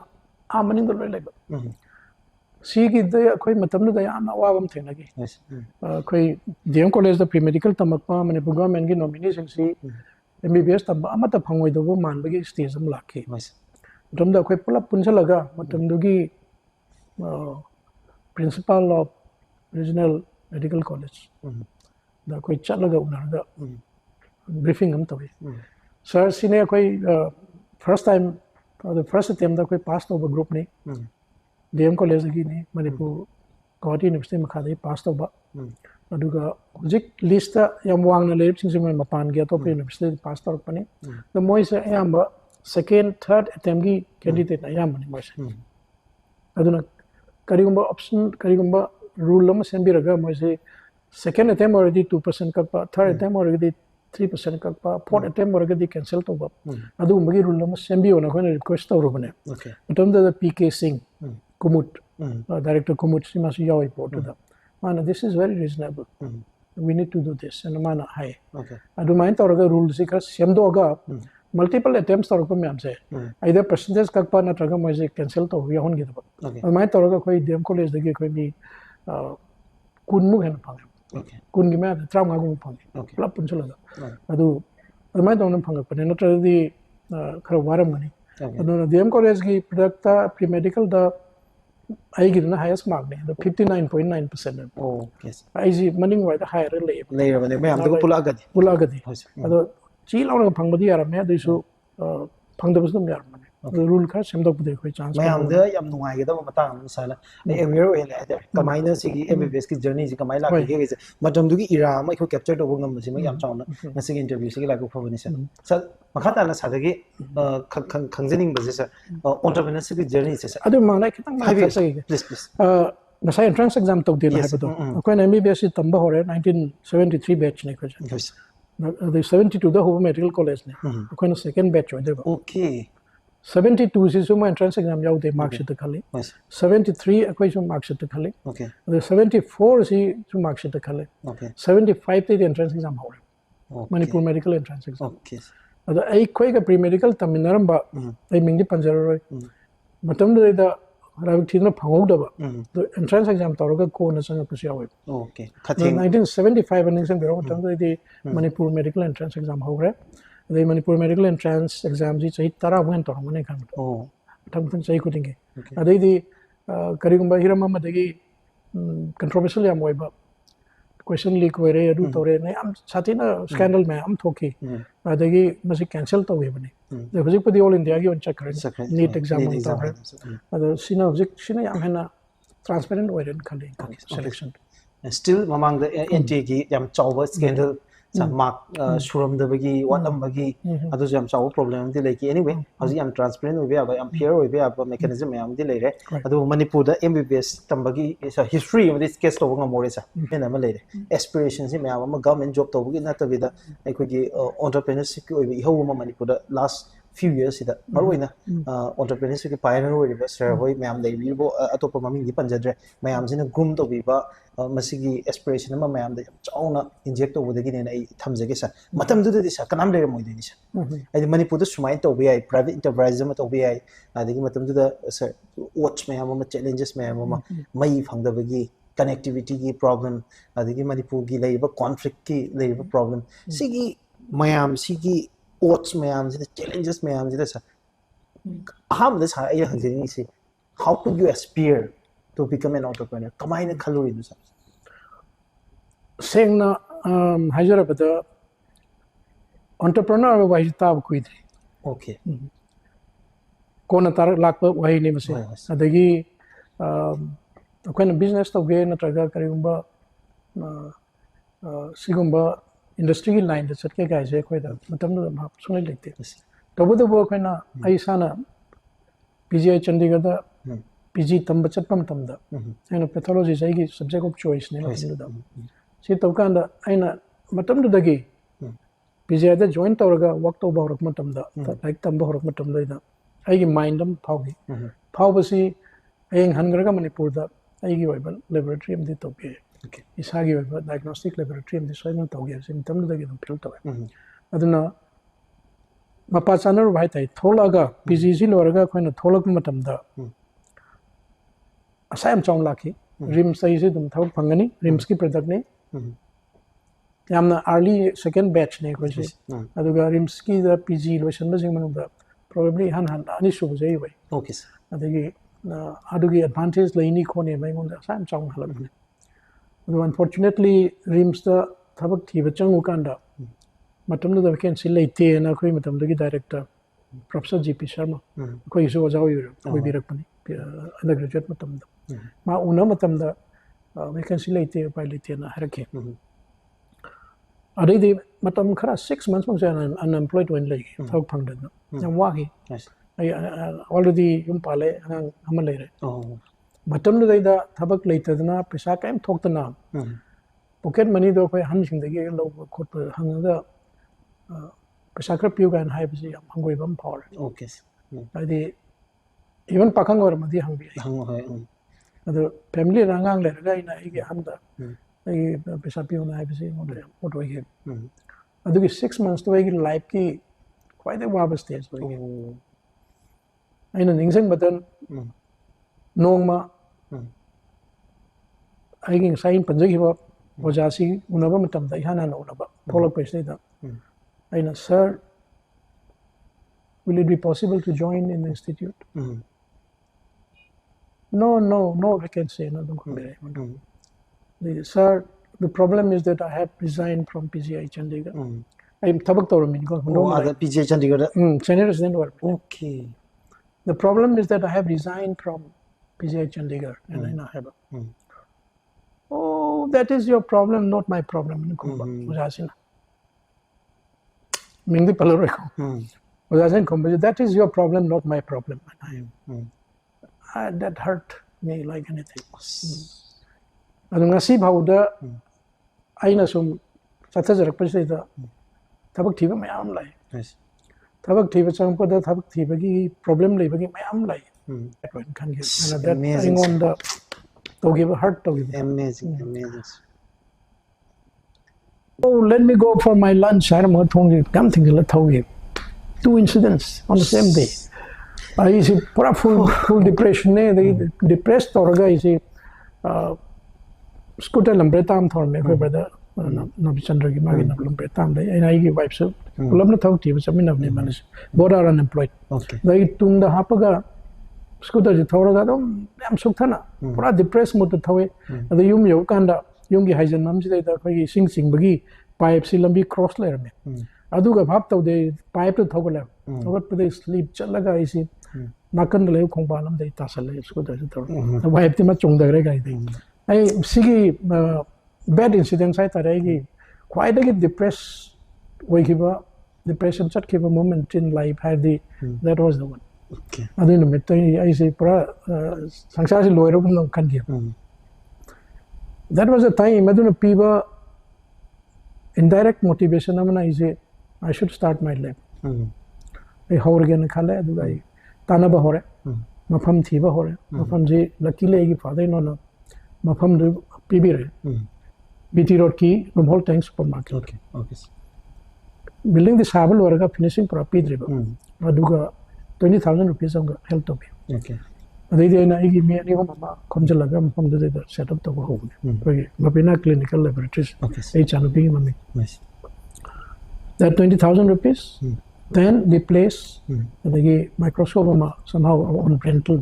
ꯃꯅꯤꯡꯗ ꯂꯣꯏ ꯂꯩꯕ ꯁꯤꯒꯤꯗ ꯑꯩꯈꯣꯏ ꯃꯇꯝꯗꯨꯗ ꯌꯥꯝꯅ ꯑꯋꯥꯕ ꯑꯃ ꯊꯦꯡꯅꯈꯤ ꯑꯩꯈꯣꯏ ꯗꯤ ꯑꯦꯝ ꯀꯣꯂꯦꯖꯇ ꯄ꯭ꯔꯤ ꯃꯦꯗꯤꯀꯦꯜ ꯇꯝꯃꯛꯄ ꯃꯅꯤꯄꯨꯔ ꯒꯚꯔꯟꯃꯦꯟꯠꯒꯤ ꯅꯣꯃꯤꯅꯤꯁꯤꯡꯁꯤ ꯑꯦꯝ ꯕꯤ ꯕꯤ ꯑꯦꯁ ꯇꯝꯕ ꯑꯃꯠꯇ ꯐꯪꯉꯣꯏꯗꯧꯕ ꯃꯥꯟꯕꯒꯤ ꯁ꯭ꯇꯦꯖ ꯑꯃ ꯂꯥꯛꯈꯤ ꯃꯇꯝꯗ ꯑꯩꯈꯣꯏ ꯄꯨꯂꯞ ꯄꯨꯟꯁꯤꯜꯂꯒ ꯃꯇꯝꯗꯨꯒꯤ principal of regional medical college ꯗ ꯑꯩꯈꯣꯏ ꯆꯠꯂꯒ ꯎꯅꯔꯒ ꯕ꯭ꯔꯤꯐꯤꯡ ꯑꯃ ꯇꯧꯋꯤ sir sine koi first time the first attempt da koi pass over group ni DM college gi ni Manipur Guwahati University makhadai pass over aduga hujik list ta yam wang na leib sing sing mapan gi to university pass tor pani the moi se ayamba second third attempt gi candidate ayam ni moi se aduna karigumba option karigumba rule lama sembiraga moi se second attempt already 2% kakpa third attempt already 3% kakpa fourth attempt already cancel to ba adu magi rule lama sembi ona khona request to rubane atom the PK Singh Kumut director Kumut simasi yaw report da mana this is very reasonable we need to do this and mana high adu main toraga rule si ka semdo ga multiple attempts to ko myam se either percentage kakpa na traga moi se cancel to ya hon gi da main toraga koi DM college da gi koi bi kun mu hen phang kun gi ma tram ga gu phang club pun chula da adu mai dong nam phang pa ne tra di khara waram mani adu DM college gi product ta pre medical da ai gi na highest mark ne the 59.9% oh yes ai ji maning wai da higher layer ne me am da pula gadi adu chi law phang ba di yar me du su phang da bus dum yar mani rule ka semdok bude khoi chance मैं हम दे यम नुआई के तो मता साला एमयर ओए ले कमाइना सिगी MBBS की journey सि कमाइ लाके के से मतम दुगी इरा मै खो कैप्चर तो ngam से मै यम चाउना नसिग इंटरव्यू सिगी लाको फबनि से सर मखा ताना सादगी खंगजनिंग बजे सर एंटरप्रेन्योरशिप की जर्नी से अदु मांगना खितंग मा please please ngasai entrance exam tok din ha ba to ko MBBS tamba hore 1973 batch ne ko the 72 the Hoover Medical College ne ko na second batch ho de okay 72 is suma entrance exam yaw de mark sheet khali 73 akwai sum mark sheet khali okay the 74 si sum mark sheet khali okay 75 the entrance exam hore Manipur medical entrance exam okay ada ai khoi ga pre medical taminar ba ai mingdi panjaroi matam de da rabi thina phangau da ba the entrance exam tawga ko na sanga pusi yaw okay khathing 1975 and exam bero matam de Manipur medical entrance exam hore the Manipur medical entrance exams is 8 when to mane kan oh thang thang sai ko dinge adai di karigumba hirama madagi controversial yam oiba question leak were adu tore ne am satina scandal me am thoki adagi masi cancel to we bane the hojik padi all india gi on check kare neat exam to adu sina hojik sina yam hena transparent way khali selection still mamang the NT gi yam chawba scandal sa mark suram da bagi watam bagi adu jam chaw problem di like anyway hoji am transparent we be am fair we be mechanism am di lere adu Manipur da MBBS tambagi sa history of this case to ngamore sa hena ma lere aspirations me am government job to bagi na ta vida ai ko gi entrepreneurship ki we ho ma Manipur da last few years ida maroina entrepreneurship ki pioneer we sir hoi me am dai bi bo atopa maming di panjadre me am sina groom to bi ba masigi aspiration ma mayam da chauna inject to bodagi ne ai thamjage sa matam du di sa kanam le moi de sa ai Manipur da sumai to bi ai private enterprise ma to bi ai adigi matam du da sir watch mayam ma challenges mayam ma mai phang da bagi connectivity ki problem adigi Manipur gi leiba conflict ki leiba problem sigi mayam sigi watch mayam the challenges mayam da sa ham da sa ai hanjini si how could you aspire to become an entrepreneur kamai na khaluri du sa sengna hajara bada entrepreneur wa hitab kuidri okay kona tar lakpa wa ni mase adagi akoina business to ge na traga karigumba sigumba industry line da satke ga je koi da matam da ma sunai lekte tobo do bo koina ai sana PGI Chandigarh da PG tamba chatpa matam da aina pathology sai gi subject of choice ne matam da si to kan da aina matam da gi PGI da join tawraga work to ba rak matam da like tamba horak matam da ai gi mind am phaugi phauba si ayeng hangraga Manipur da ai gi waiban laboratory am di to be okay isagi waiba diagnostic laboratory am di soina to gi sim tam da gi dum phil to aduna mapa chanar vai tai tholaga PGC loraga khoina tholak matam da asayam chong lakhi rims sai se dum thau phangani rims ki product ne yamna early second batch ne ko se aduga rims ki da PG lotion ba jing manu da probably han ani su jai wai okay adagi adugi advantage laini khone mai ngon da asayam chong halak ne adu unfortunately rims da thabak thi ba changu kan da matam da vacancy leite na khoi matam da gi director Professor GP Sharma khoi so jaw yu khoi birak pani undergraduate matam da ma una matam da vacancy leite pai leite na harake adai de matam khara 6 months mo jan unemployed when lai thok phang da yam wa hi ai already yum pale hang amal lai re matam da thabak leite na pesa kaim thok ta na pocket money do khoi han sing da gi lo khot hang da pesa kra piu gan hai bisi am hangoi bam power okay adi even pakang or madi hang bi ado family rangang le ga ina igi ham da ai pesa piu na hai bisi mo do ge adu gi 6 months to igi life ki quite a wab stage do ge aina ningsang batan nong ma ai gi sain panjagi ba wajasi unaba matam da ihana na unaba tholak pese da aina sir will it be possible to join in the institute no vacancy no sir the problem is that I have resigned from PGI Chandigarh I'm tabak tawramin ko no other PGI Chandigarh senior resident work okay the problem is that I have resigned from PGI Chandigarh and I now have oh that is your problem not my problem mujasina Mingdi palore ko that is your problem not my problem that hurt me like anything adu ngasi bauda aina sum sathajarak pase da thabak thiba mayam lai thabak thiba changpa da thabak thiba gi problem lei bagi mayam lai kan ge that thing on the to give a heart to give amazing oh let me go for my lunch I am thong kam thing la thogi 2 incidents on the same day I see pura full depression ne they depressed or ga is scooter lambre tam thor me ko brother na bichandra gi magi na lambre tam dai and I gi wife so kulam na thok ti chamin na ne manis both are unemployed okay dai tung da hapaga scooter ji thor ga dom am suk thana pura depressed mode thowe adu yum yo kanda yum gi haijan nam ji da ko gi sing bagi pipe si lambi cross layer me aduga bhap taw de pipe to thogala thogat pade sleep chalaga isi nakan le khongba lam dei tasal le isko da thor wife ti ma chung da re ga dei ai sigi bad incident sai tare gi quite a depressed we give a depression chat give a moment in life had the that was the one okay adu no metai ai se pura sangsar si loiro no kan dia that was a time aduna piba indirect motivation amana is I should start my lab I how again khale adu ai tana ba hore mafam thiba hore mafam je lucky le gi father no mafam du pb re BT road ki no whole tank supermarket okay building the sabal warga finishing pro pidri ba aduga 20,000 rupees am help to be okay adai de na igi me ni mama konjalaga mafam de set up to go okay Babina clinical laboratories ai chanu bi mami nice that 20,000 rupees then the place the microscope somehow on rental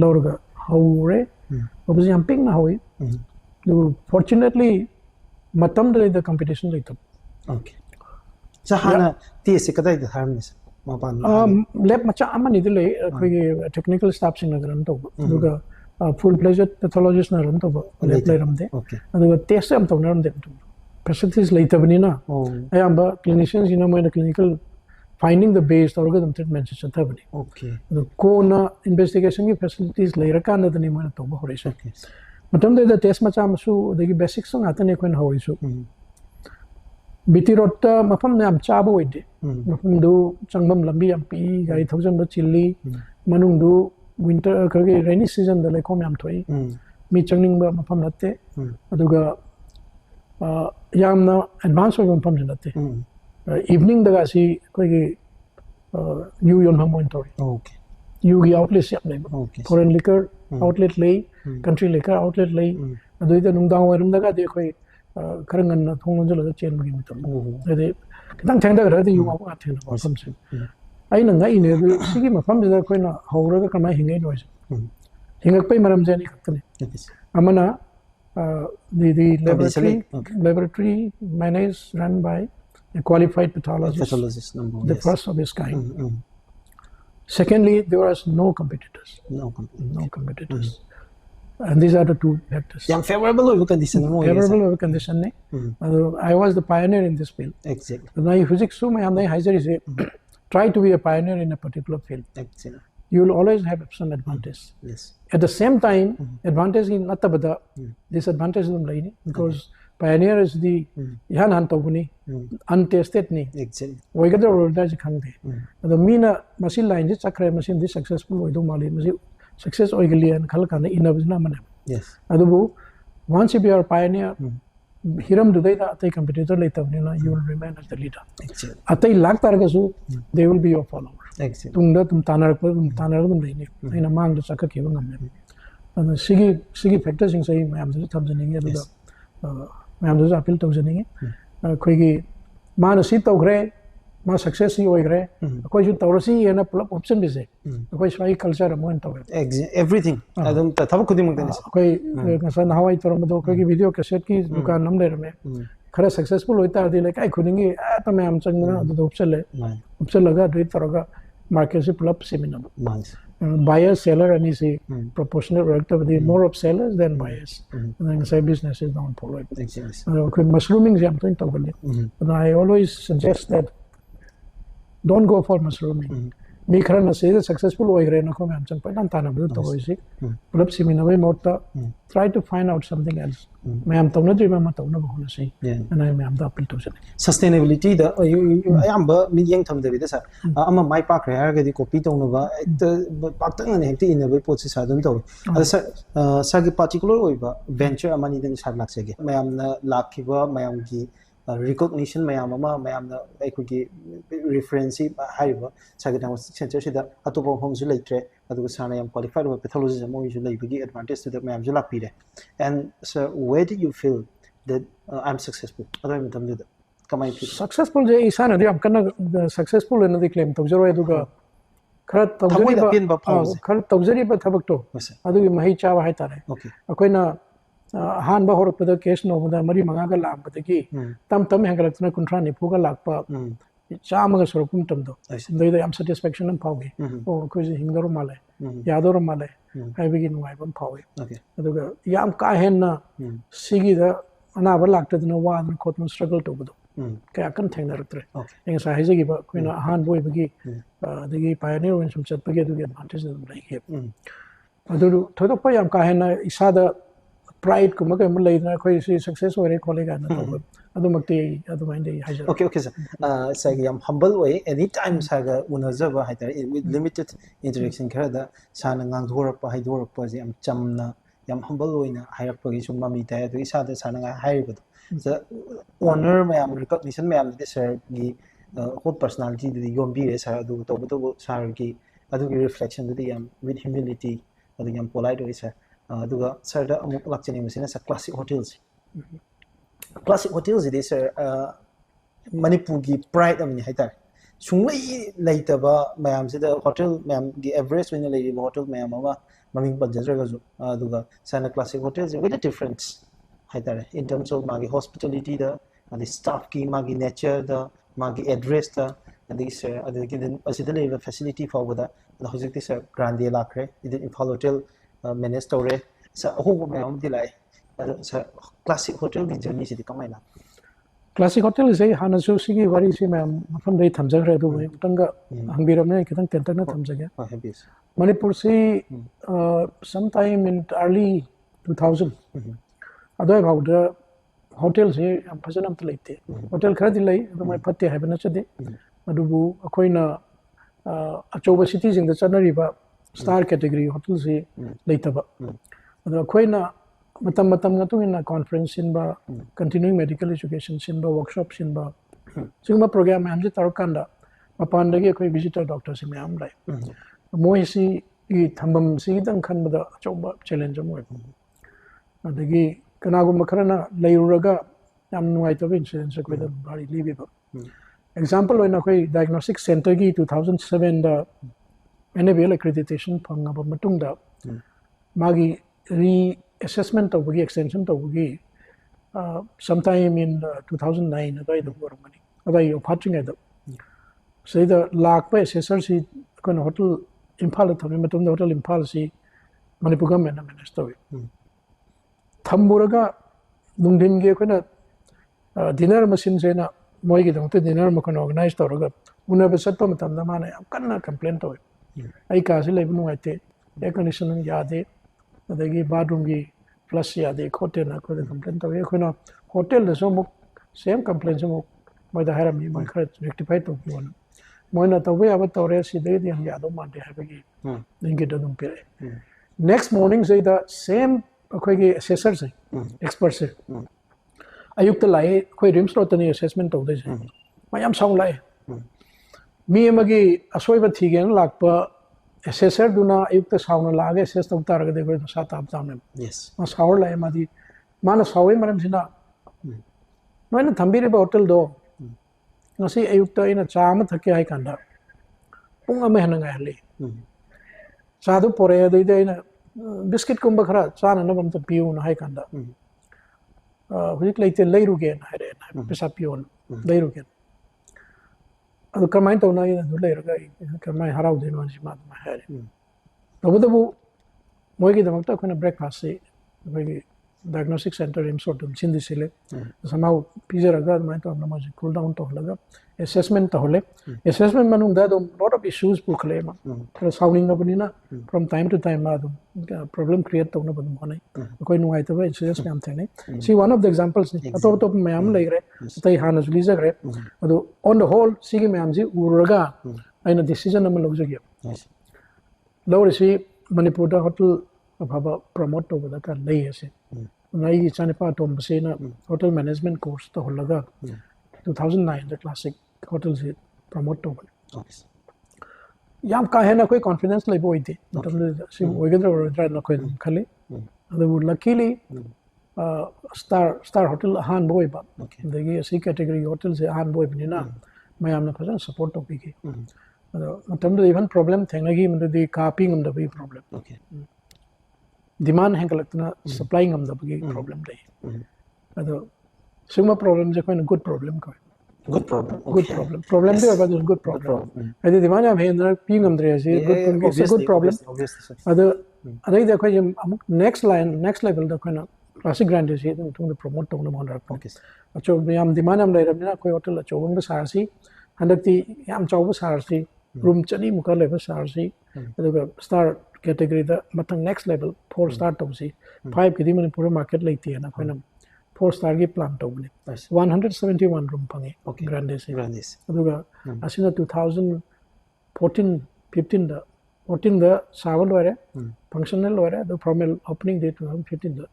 lorga how re obviously I'm picking how fortunately matam the competition like okay so hana TSC kadai the harness lab macha amani dile khoi technical staff sing ran to duga full fledged pathologist na ran to lab le ramde aduga test am to ran de facilities later banina I am clinicians you know my clinical finding the base algorithm treatment system tabani okay the kona investigation ki facilities later kan da ni mana to ba hore sa matam de test macha masu de basics ng atane ko na hoisu BT road ta mafam ne am chaba wide mafam do changbam lambi am pi gai thousand do chilli manung do winter ka rainy season da le ko am thoi mi changning ba mafam latte aduga yamna advance of mafam latte evening daga si koi you yon ham point okay you gi outlet siap le foreign liquor outlet lay country liquor outlet lay adu ida nung dang warum daga de koi karangan na thong jalo chen gi mitam ade kitang thang daga de yu ma ba theng ba sam se ai na ngai ne sigi mafam da koi na hawra ga kama hingai no hingak pai maram jani khatne amana the laboratory managed run by a qualified pathologist, Pathologist number one, the yes. first of his kind. Secondly, there was no competitors. No competitors. And these are the two factors. Yang favorable over condition. Favorable over condition. I was the pioneer in this field. Exactly. Now, physics, try to be a pioneer in a particular field. Exactly. You will always have some advantage. Yes. At the same time, advantage in not the disadvantage because pioneer is the untested ni. Exactly. We get the the mina machine line is machine this successful we do mali success oigli and khalkana innovation. Yes. Adubu once you are a pioneer, hiram do they competitor later you will remain as the leader. Exactly. Atai lag targasu they will be your follower. Exactly. Tum tanar lini ina mang the saka kiwa ngam. And sigi factors in say I am the tamjaning I am the appeal to janing koigi man sit ogre ma success you ogre koi ju tawrasi and a option bise koi swai culture amount of everything adum tathab khudi mugdani koi kasan hawai tormado koi video cassette ki dukan nam le me khara successful hoita adi like ai khudingi ta me am changna adu option laga do toroga market se pull up seminar buyer seller and is a proportional relativity more of sellers than buyers and then say business is not followed mushrooming and I always suggest that don't go for mushrooming me khara say successful way re na ko am chang pan ta na bu to hoisi pull up seminar we mota try to find out something else me am tawna ji ma tawna bu na say and I am the appeal to sustainability the I am ba mi yang tham de sa ama mai pak re ha ga di copy to na ba pak tang ne hekti in ba pot sa dum to sa gi particular oi ba venture amani den sa lak se ge mayam na lakhi ba mayam gi recognition mayam ama mayam na ai reference hai ba sa gi diagnostic center se da atopo home ju laitre adu sa na yam qualified ba pathologist mo ju lai bi advantage to the mayam ju lak pi de and so where do you feel that I'm successful other than that kamai feel successful je isa na am kana successful na di claim to zero edu ga khara tawjari ba thabak to adu gi mahi chawa hai tare akoina han ba horot pada case no da mari manga ga lam pada ki tam hangalakna kuntra ni phuga lakpa chama ga sorukum tam do doi am satisfaction am phawi o ko ji hingaro male yadoro male ai begin wai bam phawi adu ga yam ka hen na sigi da ana ba lakta na wa na khot no struggle to budo kaya kan thang na ratre eng sa haije gi ba koina han boy bagi dagi pioneer when some chat bagi du advantage na lai he adu thodo pa yam ka hen na isa da pride ko maga mun lai na khoi si success ore colleague na to adu makti adu mind dei haije okay sir sa yam humble way anytime sa ga unazaba haitare with limited interaction khara da sa na ngang dhora pa hai dhora pa ji am chamna yam humble way na hairak pa gi sum mami ta adu isa da sa na nga hai ba the honor mayam recognition mayam de sir gi whole personality de yom bi re sa adu to sir gi adu gi reflection de yam with humility adu yam polite way sir adu ga sir da amuk lakchani masina sa classic hotels it is sir Manipur gi pride amni haitar sunglai laitaba mayam se da hotel mayam gi average when lay hotel mayam ama maming budget ga ju adu ga sana classic hotels with a difference haitar in terms of magi hospitality the staff ki magi nature the magi address the this adu gi den asida level facility for the hojik this grande lakre it Imphal hotel manage tore sa ho mayam dilai sa classic hotel di journey si kamai na classic hotel is a hanasu sigi wari si ma'am from dei thamjagre du tanga hangbiram ne kitang tentana thamjage Manipur si sometime in early 2000 adoi bhawda hotel se am phajanam tlaite hotel khadi lai adumai phatte haibana chade adubu akoina achoba city jing da chanari ba star category hotel se leitaba adu akoina matam na tu in conference in ba continuing medical education in ba workshop in ba singma program am je tarkanda mapan dagi koi visitor doctor se me am lai moi si I thambam si dang khan ba choba challenge mo adagi kanagu makarana lairaga yam nuai to insurance ko da bari live ba example oina koi diagnostic center gi 2007 da enable accreditation phanga ba matung da magi assessment of extension to sometime in 2009 adai the money अदा यो फाचिंग है सहीदा लाख पे assessor सी कोन hotel Imphal थमे मतम hotel Imphal सी Manipur government manage तवे थम्बुरगा नुंदिन गे कोना dinner machine सेना मोइगी दंते dinner मकन organise तौरगा उन्हें बस तो मतम ना माने कन्ना कंप्लेंट तवे आई कासे लेबु नुआइते एयर कंडीशनिंग यादे अदगी बाथरूम की फ्लश यादे खोटे ना खोटे कंप्लेंट तवे कोना होटल दसो मुक सेम कंप्लेंट से मुक मोइदा हरमी मोइ खर रेक्टिफाई तो किवन मोइना तवे अब तौरे सिदे दियम यादो मानते हाबगी निंगे ददुम पेरे नेक्स्ट मॉर्निंग से द सेम अखोगी असेसर से एक्सपर्ट से अयुक्त लाए कोई रिम्स रोतनी असेसमेंट तौदे से मयाम साउंड लाए मी अमगी असोइब थीगेन लाकपा असेसर दुना अयुक्त साउंड लागे असेस तौ तारग दे कोई सात आप तामने यस मा साउंड लाए मादी माना सावे मरम सिना नोइना थंबीरे होटल दो ngasi ayukta ina chama thake ai kanda pung ame hananga hali sadu pore dei dei na biscuit kumba khara chana na bam ta piu na hai kanda hujik leite leiru ge na hare na pesa piu leiru ge adu kamai to na ina du leiru ga kamai harau de no ji ma ma hare tabu moi gi damak ta khona breakfast se gi diagnostic center in sort of chindi sile somehow pizza raga mai to na ma cool down to laga assessment to hole assessment manung da do lot of issues pu khale ma sounding na bunina from time to time ma do problem create to na bun monai koi nu ai to ba insurance kam thane see one of the examples ni to mayam lai re tai hanas liza gre ado on the whole sigi mayam ji uraga aina decision am log jagi lawri si manipur da hotel ababa promote to da ka lai ase nai chane pa tom basena hotel management course to holaga 2009 the classic hotels promote to yam ka hai na koi confidence lai boide matlab si oigadra oigadra na koi khale adu luckily star hotel han boy ba degi si category hotels han boy bnina mayam na phasa support to bigi adu matam even problem thenagi mandi copying am the problem okay demand hangalakna supplying am the problem dai ado sugma problem je koina good problem ko good problem there but good problem adi demand am hendra ping am there is good problem ado adai da ko next level da koina classic grand is to the promote to no hundred okay acho am demand am lai ramna koi hotel acho bang sarsi handakti yam chawba sarsi room chani muka level sarsi ado star category the matang next level 4 star to see 5 kidi manipur market laiti na koina 4 star gi plan to bune 171 room pange okay grandes aduga asina 2014 15 the 14 the saval ware functional ware the formal opening date 2015 the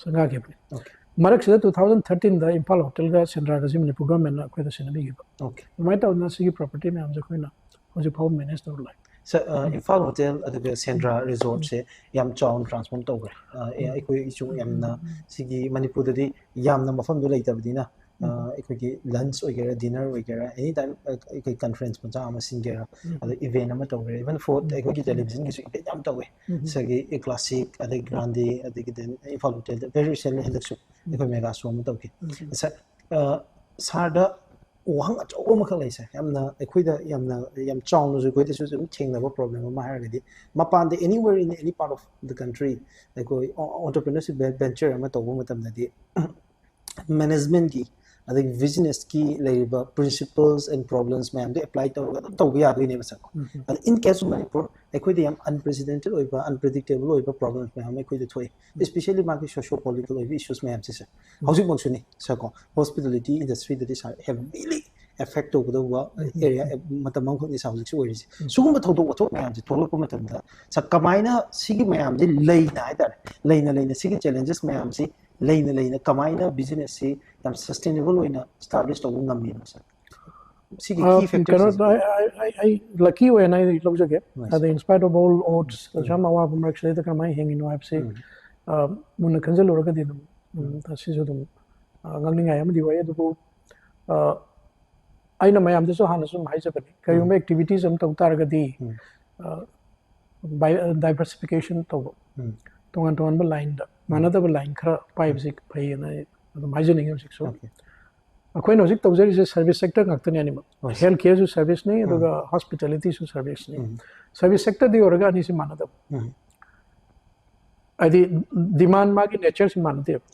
sanga ge okay marak sida 2013 the impal hotel ga central ga manipur government na koida sina bi okay mai ta na sigi property me amja koina hoji phone manage to like so Imphal hotel at the Sandra resort se yam chawn transform tawre ekoi ichu yamna sigi manipur dadi yamna mafam do leitabdina ekoi ki lunch ogera dinner ogera anytime ekoi conference ma jama singera ad event ama tawre even for ekoi ki television ki event yam tawre sagi a classic ad grande ad den Imphal hotel very recently handaksu ekoi mega show ma tawki sa sarda wang achaw ma khalai sa yamna ekhoida yam chawng no ekhoida su thengna ba problem ma haragadi mapan de anywhere in any part of the country ekoi entrepreneurship venture ama tawu matam da di management ki I think business ki labor principles and problems ma am apply to ya ne masa and in case of Manipur ekhoida yam unprecedented oiba unpredictable oiba problems ma am ekhoida thoi especially market socio political issues ma am se housing function sa ko hospitality industry that is heavily affect over the area matam ko ni sa housing so is sugum thodo wato ma am ji tholo ko matam da sa kamaina sigi ma am ji leina idar leina sigi challenges ma am ji leina kamaina business si yam sustainable oina establish to ngam ni sa sigi key factors I lucky when I look at it in spite of all odds the jama wa mark say the kamai hanging no have say mun kanjal ora ga din ta si so dum ngangning ay am di wa du aina mayam de so hana sum hai sabani kayum activities am to tar ga di by diversification to tongan ba line da manada ba line khara 5 6 phai na major ning 6 so ꯑꯩꯈꯣꯏꯅ ꯍꯧꯖꯤꯛ ꯇꯧꯖꯔꯤꯁꯦ service sector ꯉꯥꯛꯇꯅꯤ ꯑꯅꯤꯃꯛ health ꯀꯦꯌꯔꯁꯨ ꯁꯔꯚꯤꯁꯅꯤ ꯑꯗꯨꯒ ꯍꯣꯁꯄꯤꯇꯥꯂꯤꯇꯤꯁꯨ ꯁꯔꯚꯤꯁꯅꯤ service ꯁꯦꯛꯇꯔꯗꯤ ꯑꯣꯏꯔꯒ ꯑꯅꯤꯁꯤ ꯃꯥꯟꯅꯗꯕ ꯍꯥꯏꯗꯤ ꯗꯤꯃꯥꯟ ꯃꯥꯒꯤ ꯅꯦꯆꯔꯁꯤ ꯃꯥꯟꯅꯗꯦꯕ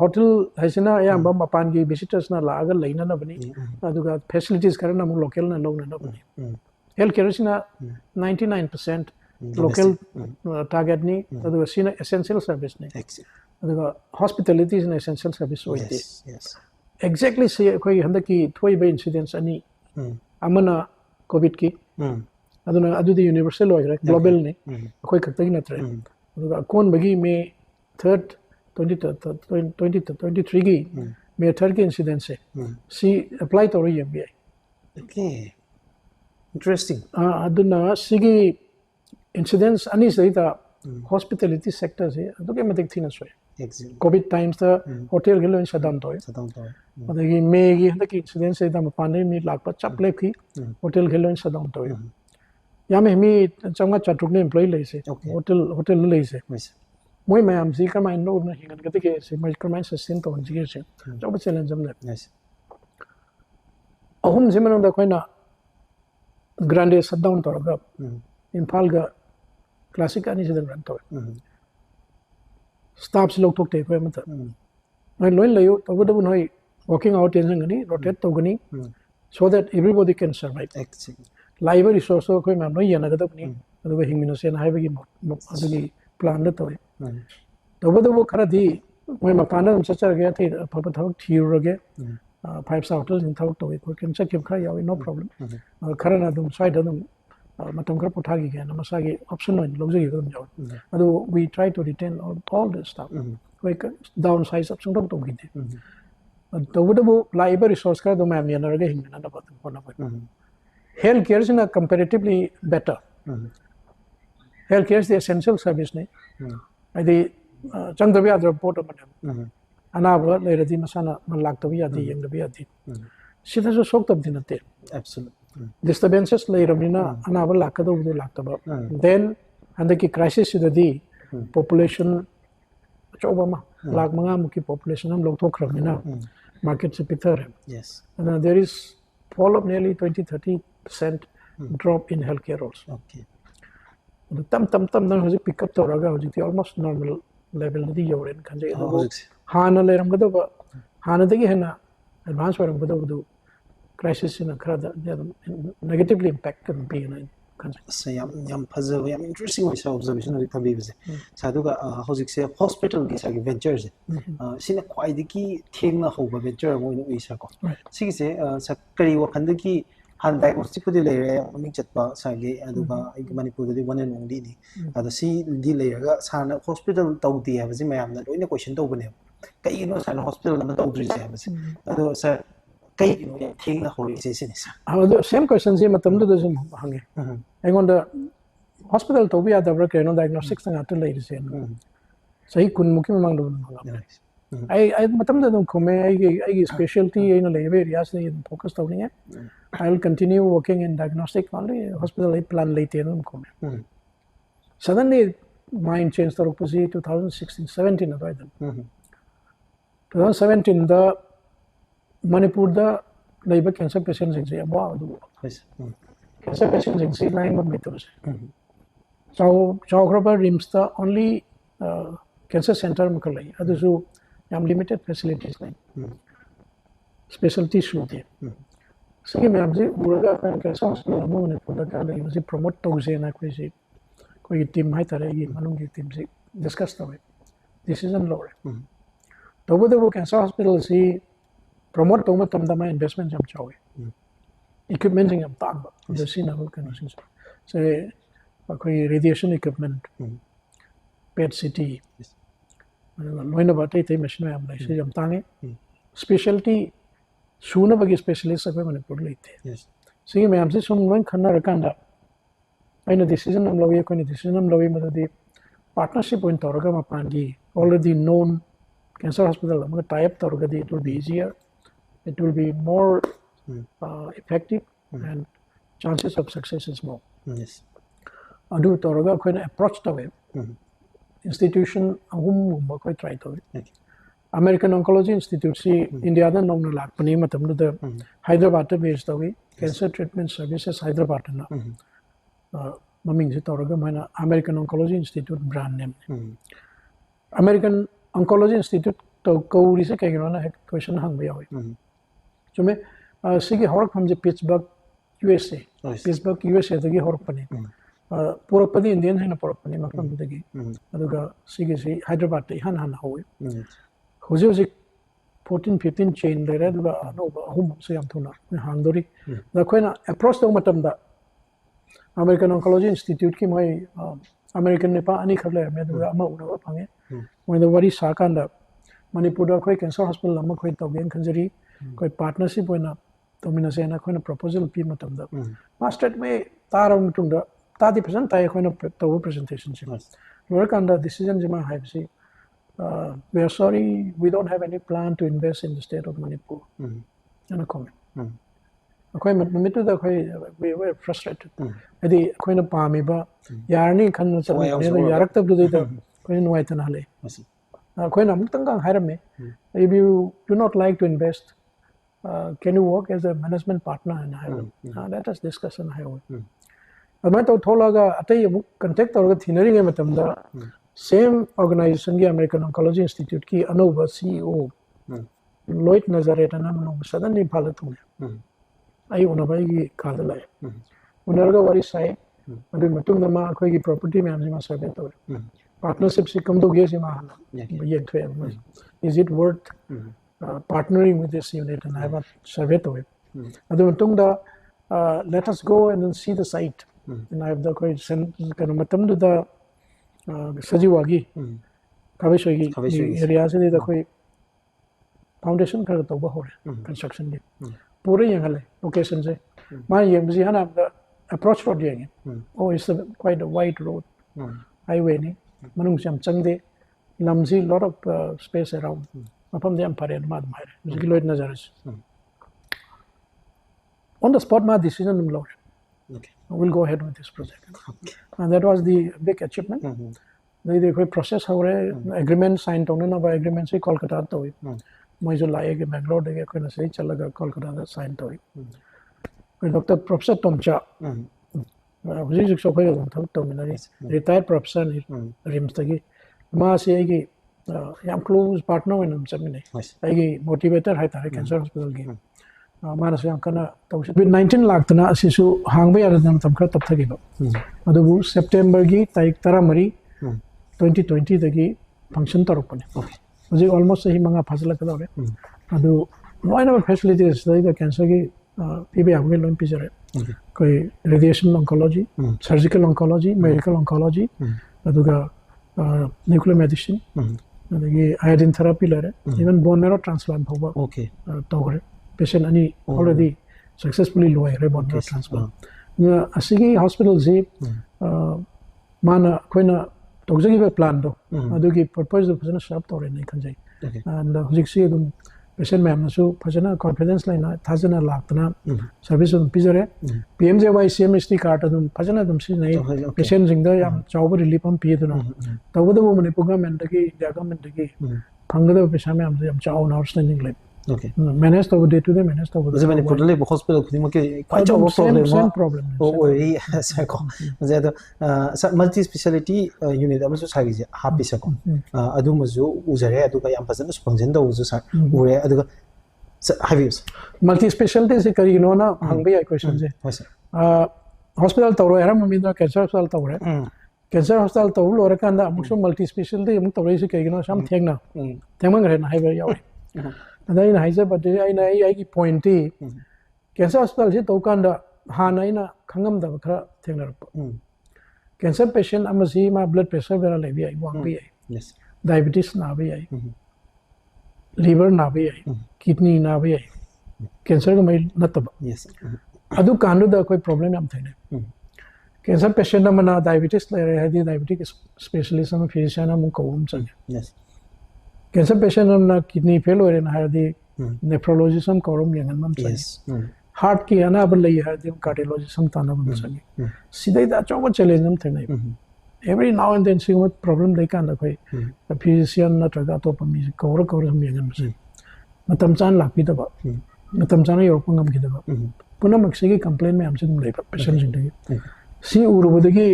ꯍꯣꯇꯦꯜ ꯍꯥꯏꯁꯤꯅ ꯑꯌꯥꯝꯕ ꯃꯄꯥꯟꯒꯤ ꯚꯤꯖꯤꯇꯔꯁꯅ ꯂꯥꯛꯑꯒ ꯂꯩꯅꯅꯕꯅꯤ ꯑꯗꯨꯒ ꯐꯦꯁꯤꯂꯤꯇꯤꯁ ꯈꯔꯅ ꯑꯃꯨꯛ ꯂꯣꯀꯦꯜꯅ ꯂꯧꯅꯅꯕꯅꯤ health ꯀꯦꯌꯔꯁꯤꯅ 99% local targetni aduga sina essential service ni aduga hospitality is an essential service oide exactly say koi handaki thoiba incidents ani amana covid ki aduna adudi universal oire global ni koi khaktagi natre aduga kon bagi me 3rd 2023 gi me 3rd ki incident se see apply to yambi okay interesting aduna sigi incidents ani sahita hospitality sector se aduke matik thina soy covid times the hotel gelo shutdown toy adagi me gi handaki incident se da mapane mi lakpa chaple ki hotel gelo shutdown toy yame mi changa chatruk ne employee lai se hotel lai se moi mayam si kamai no na hingan gati ke se mai kamai sustain to ji se job challenge am le ahum jimanong da koina grande shutdown to ga imphal ga classic ani se run to staff se lok tok te ko mata noi loi layo to go do noi working out tension gani rotate to gani so that everybody can survive live resource ko ma noi yana ga da ni adu ba hingmino se na haiba gi adu plan da to to go khara di moi ma pana um chachar ga the papa thak thiru ge 5 hotels in thak to ko ken check khara yawi no problem khara na dum side dum matam kar puthagi ga na masagi option no logji ga dum jaw adu we try to retain all the stuff like downsize option to gi de to go live resource ka dum am yana ga hingna na patam ko na health care is comparatively better health care is the essential service ne adi changdabi adra report amanam anaba leiradi masana man laktabi adi yengdabi adi sida so soktab dinate absolutely disturbances leiramina anaba lakadobdu laktaba then andaki crisis sidadi population chobama lakh manga muki population am lokthokramina market se pithar yes and there is fall of nearly 20-30% drop in healthcare also okay tam na hoji pick up toraga hoji almost normal level di yoren kanje hana leram gado ba hana dagi hena advance waram gado crisis in akrada negatively impact can be in kanje say yam puzzle yam interesting way so observation ri tabi bise saduga hoji se hospital gi sa ventures sina kwai diki thengna hoba venture mo ino isa ko sigi se sa kari wakhan diki han diagnostic pudi leire ming chatpa sagi aduga manipur di one and only ni ada si di leira sana hospital tawdi ha basi mayam na loina question tawbane kai no sana hospital na tawdri se basi ado sa kai no thing na hori se sin sa ado same question se matam da sum hange aingonda hospital tawbi adabra keno diagnostics na atul leire se sahi kun muki mang do I matam da dum kome ai specialty ai no lewe areas ne focus tawni hai I will continue working in diagnostic only hospital plan later no kome suddenly mind changed to 2016-17 about them 2017 the Manipur the labor cancer patients in wow cancer patients in sea line of meters so geographer rims the only cancer center makalai adusu am limited facilities line specialty should be sigi me amje buraga cancer hospital mo ne product ala imse promote tawse na koi team hai tare gi manung gi team se discuss tawe decision lore to wo cancer hospital si promote to matam da ma investment jam chawe equipment jam ta the scene level kind of things so koi radiation equipment PET CT loina batai tai machine am lai se jam tange specialty suna bagi specialist akai manipur leite yes sigi me am se sum loin khanna rakanda aina decision am lawi ko ni decision am lawi madadi partnership point toraga mapangi already known cancer hospital am tie up toraga it will be easier it will be more effective and chances of success is more yes adu toraga ko approach tawe institution ahum ba ko try tawe American Oncology Institute si India da nong na lak pani matam da Hyderabad da base tawi Cancer Treatment Services Hyderabad na maming si tawraga mana American Oncology Institute brand name American Oncology Institute to kauri se kay gina na question hang ba yawi chume sige horak phamje Pittsburgh USA Pittsburgh USA dagi horak pani pura padi Indian hai na pura pani makam dagi aduga sige si Hyderabad ta han han hawi hoji 14-15 chain le re aduga no ba hum se yam thuna hangdori da khoina approach to matam da American Oncology Institute ki mai American ne pa ani kharle me aduga ama una ba phange moi da wari sakan da Manipur da khoi cancer hospital lama khoi tawgen khanjari khoi partnership oina tomina se na khoina proposal pi matam da master me taram tung da tadi present tai khoina taw presentation si work on the decision jama have si we are sorry we don't have any plan to invest in the state of Manipur and a comment khoi mitu da khoi we were frustrated adi khoina pami ba yarni khan na chal ne yarak tab du da khoi nuai tan hale khoina amtang gang haram me if you do not like to invest can you work as a management partner and I let us discuss and I मैं तो थोड़ा लगा अतः ये contact और अगर थिनरी के मतलब दा same organization की American Oncology Institute की अनुभव CEO लोइट नज़ारे तना मनो सदन नहीं पालत हुए आई उन्होंने की खाद लाए उन्होंने का वारी साइ अभी मतुंग दमा कोई की property में हमने मार सर्वे तो partnership से कम तो गया सी माहना ये थे is it worth partnering with this unit and I have survey to it अभी मतुंग दा let us go and then see the site and I have the quite kind of matam to the sajiwagi kavishagi area se the koi foundation kar to ba hore construction ge pure yang hale location se ma yem ji hana the approach road yang oh it's quite a wide road highway ni manung sam changde lamji lot of space around apam de am pare mad mare music loit nazar on the spot my decision in law okay we'll go ahead with this project and that was the big achievement they koi process ho rahe agreement sign to na ba agreement se Kolkata to moi jo laye ke Bangalore de koi na sahi chalaga Kolkata da sign to Dr. Professor Tomcha huji so koi thak to mina retired professor rims tagi ma se gi yam close partner when am chamine ai motivator hai tare cancer hospital gi Manas yang kana tawse COVID-19 laktana asisu hangba yaradam tamkha tapthagiba adubu September gi tarik 13 2020 dagi function tarupane hoji almost sahi manga phasla kadore adu loina facilities the cancer gi pibe amge loan pijare koi radiation oncology surgical oncology medical oncology aduga nuclear medicine adagi iodine therapy lare even bone marrow transplant hoba okay tawre patient ani already successfully low bone marrow transplant asigi hospital ji mana koina togjagi be plan do adugi purpose do phasana sharp tore nai khanjai and hujiksi dum patient ma'am na su phasana confidence line na thazana laktana service dum pijare PMJY CMST card dum phasana dum si nai patient jingda yam chawba relief am pi duna tawda bo mani government dagi India government dagi phangda patient ma'am yam chaw na outstanding life okay manage to day to day manage to the many put live hospital khudi ma ke quite a same problem oh yeah sako that multi specialty unit amasu sagi je happy sako adu mazu ujare adu ka yam phasana spongin da uju sa ure adu have you multi specialty se kari no na hangbe question je hospital tawro era mami da cancer hospital tawre cancer hospital tawlo ora kanda amukso multi specialty amuk tawre se kari no sam thengna themang re na have yaw Adai na haise but I ki point ti cancer hospital se to kanda hana ina khangam da khara thengnar cancer patient amasi ma blood pressure vera le bi ai wang bi ai yes diabetes na bi ai liver na bi ai kidney na bi ai cancer ga mai nataba yes adu kandu da koi problem am thene cancer patient na mana diabetes le re hadi diabetic specialist am physician am ko chang yes cancer patient na kidney failure na hadi nephrologist am korum yangan mam yes heart ki ana bal lai hadi cardiologist am tana bam sangi sidai da chawba challenge am thanai every now and then sigma problem they can like a physician natraga to pami kawra sum yangan mase matam chan lakpi da ba matam chan yor pangam ki da ba puna maksigi complaint me amse dum leiba patient jing de si uru bodagi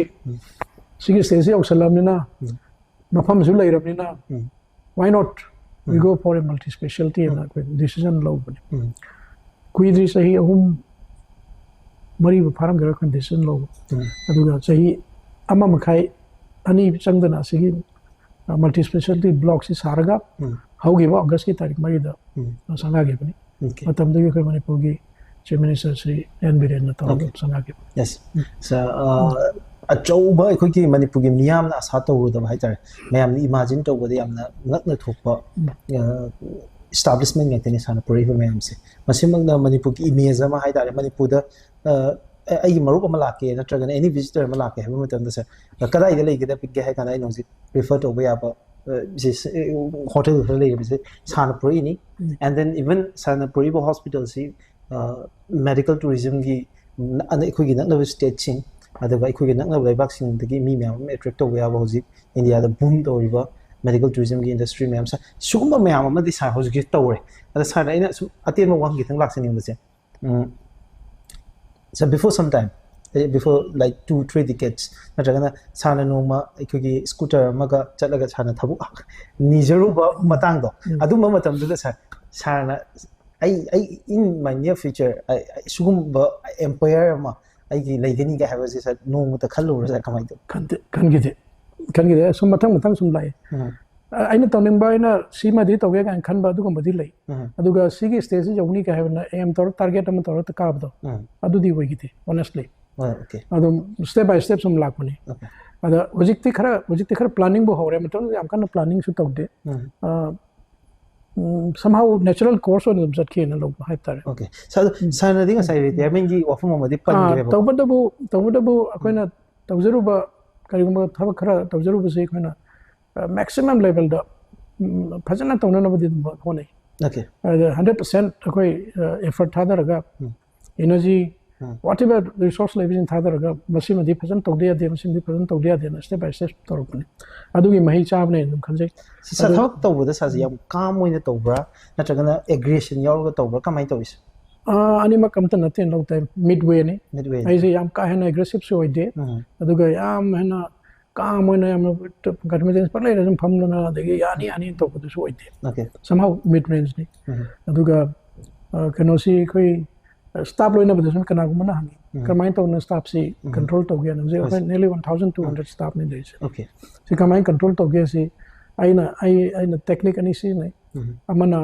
sigi stage oxalam ni na mafam zu leiram ni na why not we go for a multi specialty and decision low kuidri sahi ahum mari pharam gara condition low aduga sahi ama makai ani changdana sigi multi specialty blocks is saraga haugi ba august ki tarik mari da sanga ge pani matam de ko Manipur gi chief minister Sri N biren na taw sanga ge yes so achouba ekhoi ki Manipur gi miyam na asa taw da hai tar mayam ni imagine taw bodi amna ngakna thokpa establishment ngakni sana puri mayam se masimang na Manipur ki image ama hai tar Manipur da ai marup ama lake natraga any visitor ama lake haba matam da sa kadai da lei gida pigge hai kana I know prefer to be aba hotel lei bi Sanapuri ni and then even Sanapuri hospital si medical tourism gi ana ekhoi gi nakna state sing aduga ekhoi gi nakna leibak sing dagi mi myam attract to aba hoji India da boom to riba medical tourism gi industry myam sa sugumba myam ama di sa hoji gi tawre ada sa ina aten ma wang gi thang lak sing ni se so before some time before like 2-3 decades natragana sana noma ekhoi scooter maga chalaga sana thabu nijaru ba matang do adu ma matam da sa sana I in my near future sugum ba empire ma ai gi leigani ga have sa no ta khallu sa kamai do kan gide sum matang sum lai aina tawning ba ina sima di tawge kan khan ba du ko madi lai aduga sigi stage jawni ka have na aim tor target am tor ta ka do adu di wai gite honestly okay adum step by step sum lakmani ada hojikti khara planning bo hore matam am kan planning su tawde somehow natural course on that key na log hai tar okay so sana dinga sai retirement gi offer ma madi pan ge tawbadabu akoina tawzaru ba karigumba thaba khara tawzaru ba sei koina maximum level da phajana tawna na badi hone okay 100% akoi effort thadaraga energy whatever resource level in thadaraga masima di phajan tawde ya de masima di phajan tawde ya de na step by step torokne adugi mahi chabne dum khanjai sa thak tawda sa yam kam oina tawbra natragana aggression yaw tawbra kamai tawis ani ma kamta naten no time midway ni ai se yam ka hena aggressive so ide aduga yam hena काम होना हम confidence पर ले रहे हम लोग ना देखिए यानी तो कुछ सोच दे okay somehow mid range नहीं अदुगा कनोसी कोई staff लोग ना बदलने करना को मना हमें कमाई तो उन staff से control तो गया ना मुझे nearly 1,200 staff नहीं दे से okay से कमाई control तो गया से आई ना technique नहीं से नहीं अमना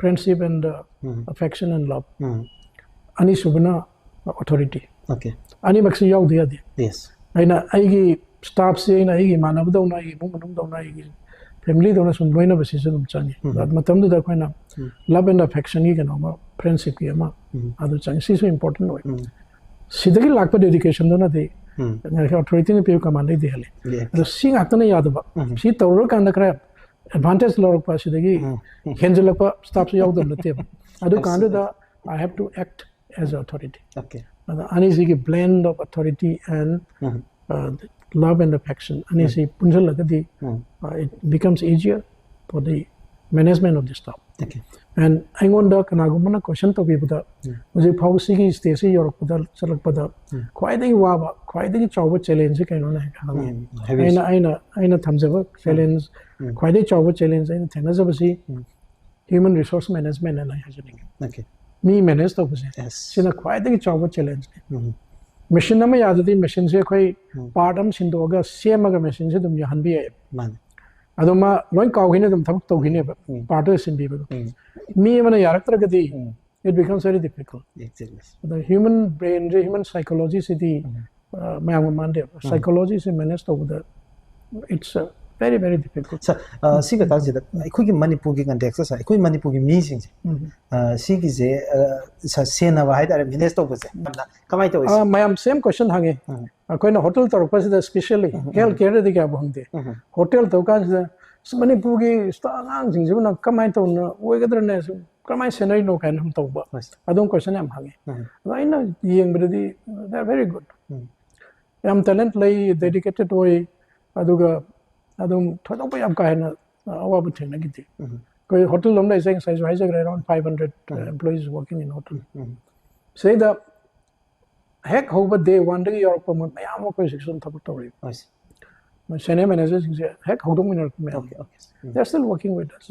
friendship and affection and love अनि सुबना authority okay अनि बक्से याव दिया दे yes आई ना आई की staff se na igi manab do na igi mung manung do na igi family do na sun loina basi sun changi matam da koina love and affection gi kana ma friendship gi ma adu changi si so important way sidagi lakpa dedication do na de na authority ne pe command de hale adu sing atna yad ba si tawro kan da kra advantage lorok pa sidagi henjel pa staff se yaw do na te adu kan da I have to act as authority okay ani sigi blend of authority and love and affection and it becomes easier for the management of the staff okay and I wonder kana gumana question to be buda mujhe phausi gi stage yorok pada chalak pada khwaidagi waba khwaidagi chawba challenge kaino na aina thamjaba challenge khwaidagi chawba challenge aina thenajaba si human resource management and I hajani okay me manage to buse sina khwaidagi chawba challenge machine nama yadadi machine se koi part am sindoga same aga machine se dum yahan bi man aduma loin kaw hine dum thabak to hine ba part sin bi ba me mana yaraktra gadi it becomes very difficult exactly the human brain the human psychology se di mayam mande psychology se manage to the it's very very difficult so siga ta jida ekhoi gi Manipur gi context sa ekhoi Manipur gi meaning sigi je sa sena ba haidare manage to bose kamai to is mayam same question hange koi na hotel tor pas the specially health care de kya bhangde hotel to ka Manipur gi stangang jing juna kamai to oi gadra ne kamai senai no kan hum to ba adon question am hange right now yeng bredi they are very good am talent lay dedicated way aduga adum thoda pa yam ka hena awa bu thena giti koi hotel lom lai saying size wise around 500 employees working in hotel say the heck how but day one day your promote mayam ko section thap tori my senior managers heck how dum okay they're still working with us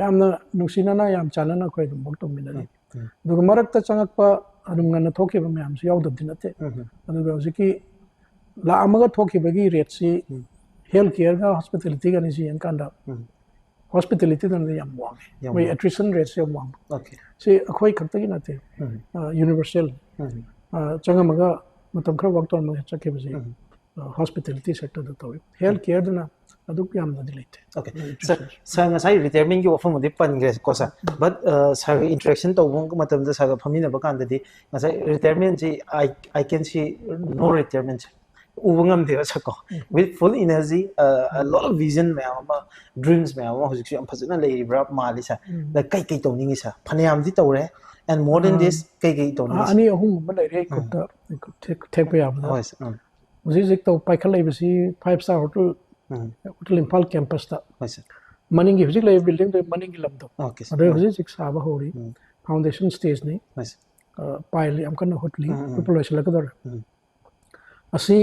yam na nusina na yam chana na koi dum bok to minali duga marak ta changak pa adum ngana thoki ba mayam si yaw dab dinate aduga usiki la amaga thoki bagi rate si healthcare ga hospitality ga ni si yan kanda hospitality dan yam wang we attrition rate yam wang okay si akhoi khakta gi nate universal changamaga matam khra work ton ma chake basi hospitality sector da tawi healthcare dana aduk yam da dilate okay sir ngasai retirement gi offer modi pan gre ko sa but sir interaction to bong matam da sir famina ba kan da di ngasai retirement ji I can see no retirement ubangam de sa ko with full energy a lot of vision ma dreams ma hojik am phajana lei bra mali sa da kai kai to ningi sa phanayam di tawre and more than this kai kai to ningi ani ahum ba lai re ko ta take pa yam da hojik to pai khalai basi 5-star hotel hotel impal campus ta maning gi hojik lai building de maning gi lam do okay ade hojik saba hori foundation stage ni pai li am kan hotli population la ka dor asi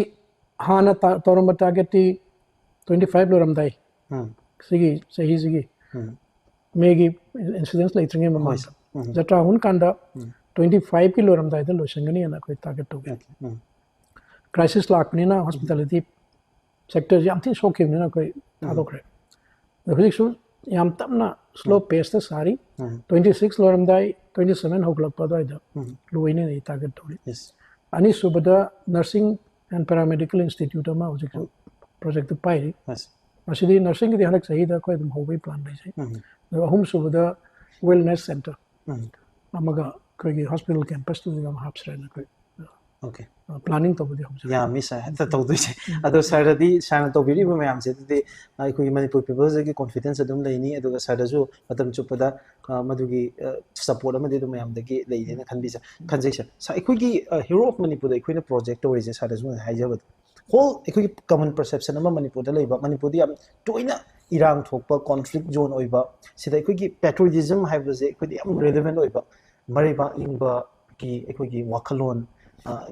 hana toramba target ti 25 lo ramdai sigi sahi sigi megi incidents lai tringe mama jatra hun kanda 25 kilo ramdai da lo sangani na koi target to crisis lak ni na hospitality sector yam thi shock ni na koi adokre the physics yam tamna slow pace ta sari 26 lo ramdai 27 hoklak pa da lo ine ni target to yes ani subada nursing and paramedical institute ma hojik project to pai masidi nursing ki hanak sahi da koi dum hobi plan bai sai hum subada wellness center amaga koi hospital campus to dum hapsra na koi okay planning to budi hom ya mi sa ta to du che ado sir di sana to biri ba mayam se de ai koi manipur people ki confidence adum lei ni ado sir da ju matam chupada madugi support ama de du mayam de ki lei na khan bi sa khanjek sa ai koi ki hero of manipur da koi na project to is sa da ju hai jabad whole ai koi common perception ama manipur da lei ba manipur di am toina irang thokpa conflict zone oi ba sida ai koi ki patriotism hai ba je koi di am relevant oi ba mari ba ingba ki ai koi ki wakhalon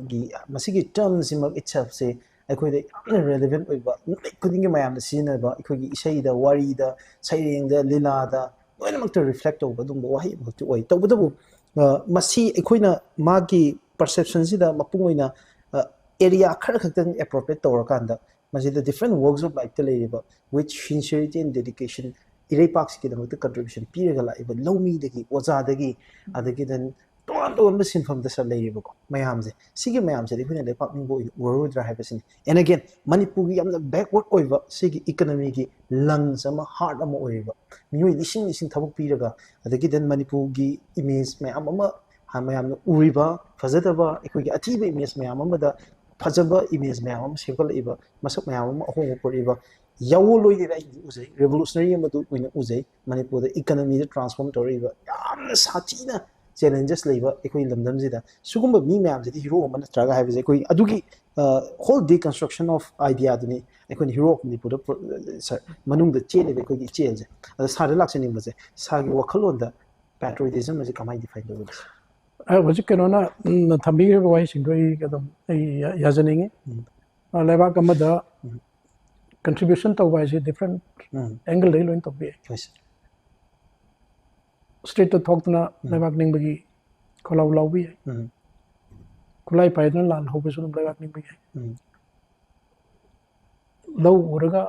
gi masigi term simak itself se akhoi da yamna relevant oiba kudingi mayam da sina ba akhoi gi isai da wari da saireng da lila da loinamak to reflect over dum wahi bhakti oi to budu masi akhoi na magi perception si da mapung oina area khar khaktan appropriate tawra kanda masi the different works of life tele ba with sincerity and dedication irei parks ki da contribution piraga la iba lomi da ki oza da gi adagi then don't listen from the salary book. Mayamse, Sigi Mayamse, if you let me go, world drive us in. And again, Manipuri, I'm the backward over, Sigi economic lungs, I'm a heart, I'm over. You listen in Tabu Piraga, the Gidan Manipugi image, Mayamama, Hamayam Uriba, Fazataba, Equi Atiba image, Mayamama, the Pazaba image, Mayam, Circle Eva, Masak Mayam, Home Eva. Yawolo revolutionary when Uze, Manipur, the economy transformed to river. Satina. Challenges labor ekoi lamdam jida sugumba mi myam jidi hero man traga have ekoi adugi whole deconstruction of idea duni ekoi hero ni pura sir manung da chele ekoi gi chele ada sare laksani maje sagi wakhalon da patriotism is kamai define do this wajik kenona thambi ge wai singoi kadam yajaninge leba kamada contribution to wise different angle le loin to be state to talk na lebak ning bagi kholau lau bi khulai pai na lan ho besu lebak ning bagi lau uraga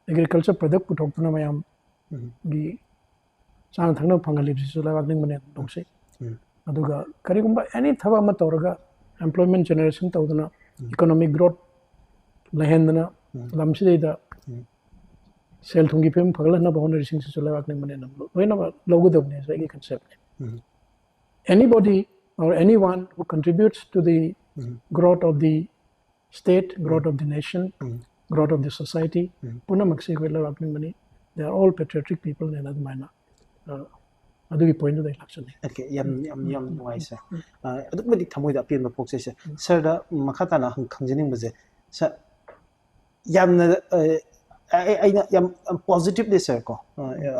agriculture product pu talk na mayam gi sang thangna phangali bisu lebak ning mane dongse aduga karigumba any thaba ma tawraga employment generation tawdana economic growth lahendana lamsi da sel thungi pem phagla na boundary sing se lawak ning mane nam loina logo dobne so any concept anybody or anyone who contributes to the growth of the state growth of the nation growth of the society puna maksi ko lawak ning mane they are all patriotic people in admana adugi point da election okay yam wise aduk badi thamoi da pin ma pokse sir da makhata na khangjining baje sir yamna aina yam positive de sir ko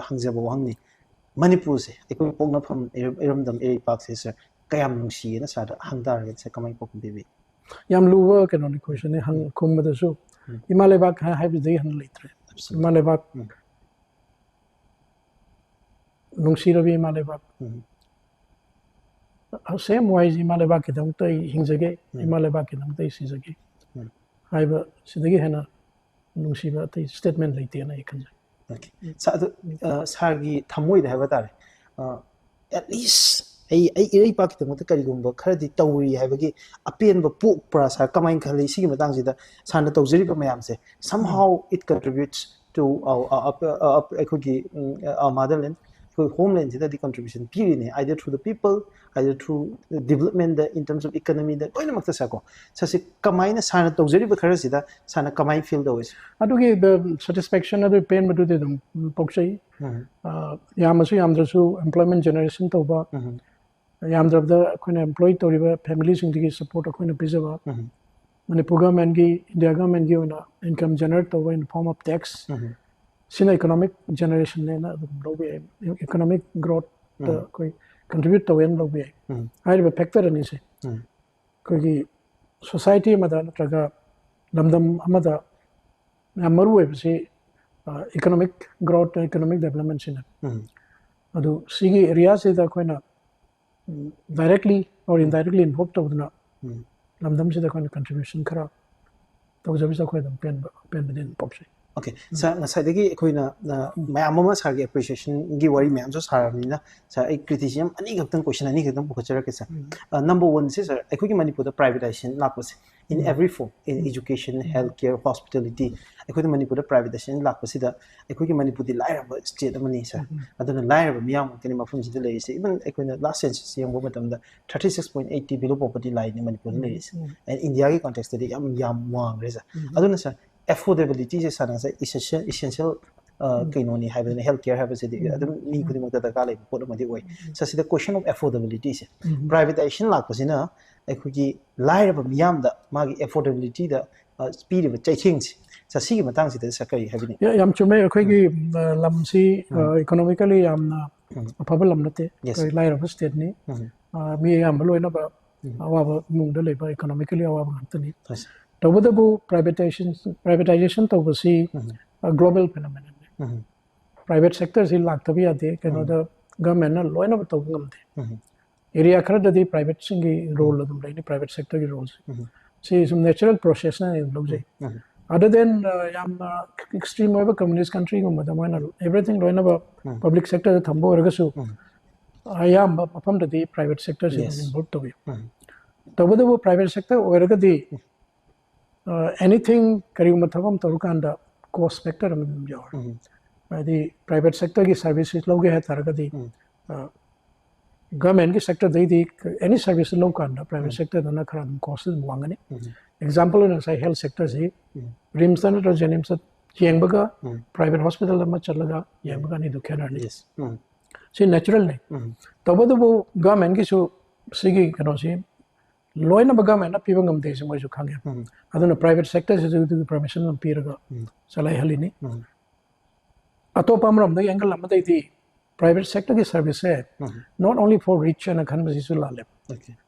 hangjabo hangni Manipur se ekoi pokna pham eramdam eri park se sir kayam nungsi na sa hangdar ge se kamai pok bibi yam luwa kano ni question ne hang kum da su Himalaya bak ha hai bi han litre Himalaya bak nungsi rabi Himalaya bak same wise Himalaya bak kedam tai hingjage Himalaya bak kedam tai sijage hai ba sidagi hena nungsi ba tai statement leite na ikan okay sa sargi thamoi da ba tare at least ai iri pa kitang ta kari gumba kharadi tawri haibagi apen ba puk pra sa kamai khali sigi matang sida sana tawjiri ba mayam se somehow it contributes to our equity our motherland homeland sida the contribution period either through the people either through the development in terms of economy that oina makta sa ko sa se kamai na sana tawjiri ba khara sida sana kamai feel the ways adugi the satisfaction of the pain madu de dum poksai yamasu yamdrasu employment generation to ba yamdrabda akoina employee to riba families indi support akoina pizaba Manipur government gi India government gi ona income generate to in form of tax sina economic generation ne na lobe economic growth koi contribute to en lobe hai ba factor ani se koi gi society ma da traga lamdam amada namaru we se economic growth economic development sina adu sigi area se da koina directly or indirectly involved to na lamdam se da koina contribution khara to jabi sa koina pen bedin popse okay sa ngasai dagi koina mayam ma sa gi appreciation gi wari mayam so saramina sa ai criticism ani gaktan question ani gaktan bukhachara ke sa number 1 se sir ai kogi manipur da privatization lakpase in every form in education healthcare hospitality ai kogi manipur da privatization lakpase da ai kogi manipur di lairaba state amani sir aduna lairaba miyam kini mafum sida lei se even ai koina last census yang bo matam da 36.80 below poverty line in manipur lei se and india gi context da yam wang reza aduna sir affordability is essential kainoni haibani healthcare habasidi adum mi khudimak da ka lai pot amadi oi sa sida question of affordability se privatization lakpasina ekhugi lairaba miyam da magi affordability da speed of changing sa sigi matang sida sakai habini yam chume ekhogi lamsi economically yamna afaba lam nate lairaba state ni mi yam loina ba awaba mungda leba economically awaba ngantani tawadabu privatization tawasi a global phenomenon private sector is laktabi ade kano the government na loina taw ngamde area khara da private singi role adum lai private sector ki roles see some natural process na logje other than yam extreme over communist country ko madamana everything loina ba public sector thambo ergasu ayam apam da private sector is involved to be tawadabu private sector ergadi anything kariguma thagam tarukanda cost factor amam jawar the private sector ki services loge hai taragadi government ki sector dei any service lo kanda private sector dana khara cost wangani example in say health sector se rimsan ro jenims yengbaga private hospital ma chalaga yengbaga ni dukhena ni see natural ne tabadu government ki so sigi kano se loina baga mena piba ngamde se moi ju khangya aduna private sector se ju permission nam piraga salai halini atopa amram da angle lam dai di private sector ki service hai not only for rich and khan basi su lale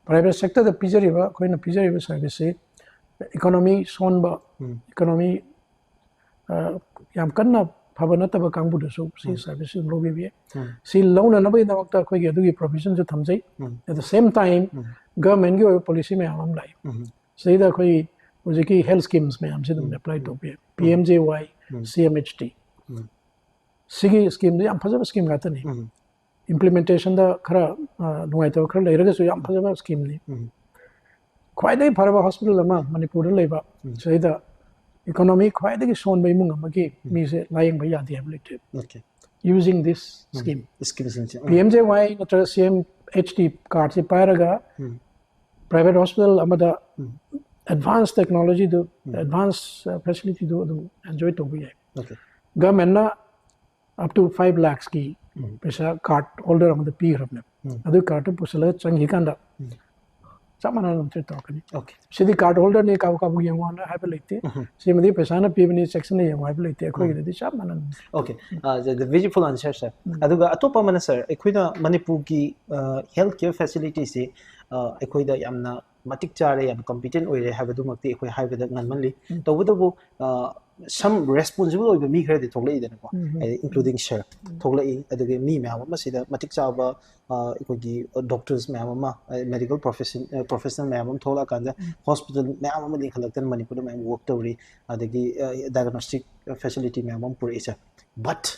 private sector the pijariba koina pijariba service se economy sonba economy yam kanna phabana taba kangbu da so si service lobe bi si launa na bai da wakta khoi gi adugi provision ju thamjai at the same time government ki policy me amam lai seida khoi ujiki health schemes me am se dum apply to be pmjy cmht sigi scheme de am phajaba scheme ga tani implementation da khara nuai to khara leiraga su am phajaba scheme ni khwai dai pharaba hospital ama manipur da leiba seida economy khwai dai son bai mung amagi mi se lying bai ya de ability okay using this scheme pmjy natra cmht card se paraga private hospital amada advanced technology do advanced facility do enjoy to be okay government na up to 5 lakhs ki pesa card holder amada p rabne adu card pusala changi kanda सब माना treat तौरकनी okay सिदी card holder ने काबू काबू यंगवाना है लेते सिमदी पैसा ना पीबनी section ने यंगवा है लेते कोई गिरदी सब माना ओके द विजिफुल आंसर सर अदुगा अतोपा मन सर अखोइदा मणिपुर की हेल्थ केयर फैसिलिटी से अखोइदा यामना मतिक चारे याम कॉम्पिटेंट ओइरे हाबदुमक्ति अखोइ हाइबदा ngनमनली तबुदबु some responsible ओइबा मी खरदि थोगलैदनको including sir थोगलै अदुगे मी म्याम मसिदा मतिक चाबा अखोइगी डॉक्टर्स म्याम मा मेडिकल प्रोफेशनल म्याम थोला कांदा हॉस्पिटल म्याम मा लिखलक्तन मणिपुर म्याम वर्क तौरी अदगी डायग्नोस्टिक फैसिलिटी म्याम पुरैसा बट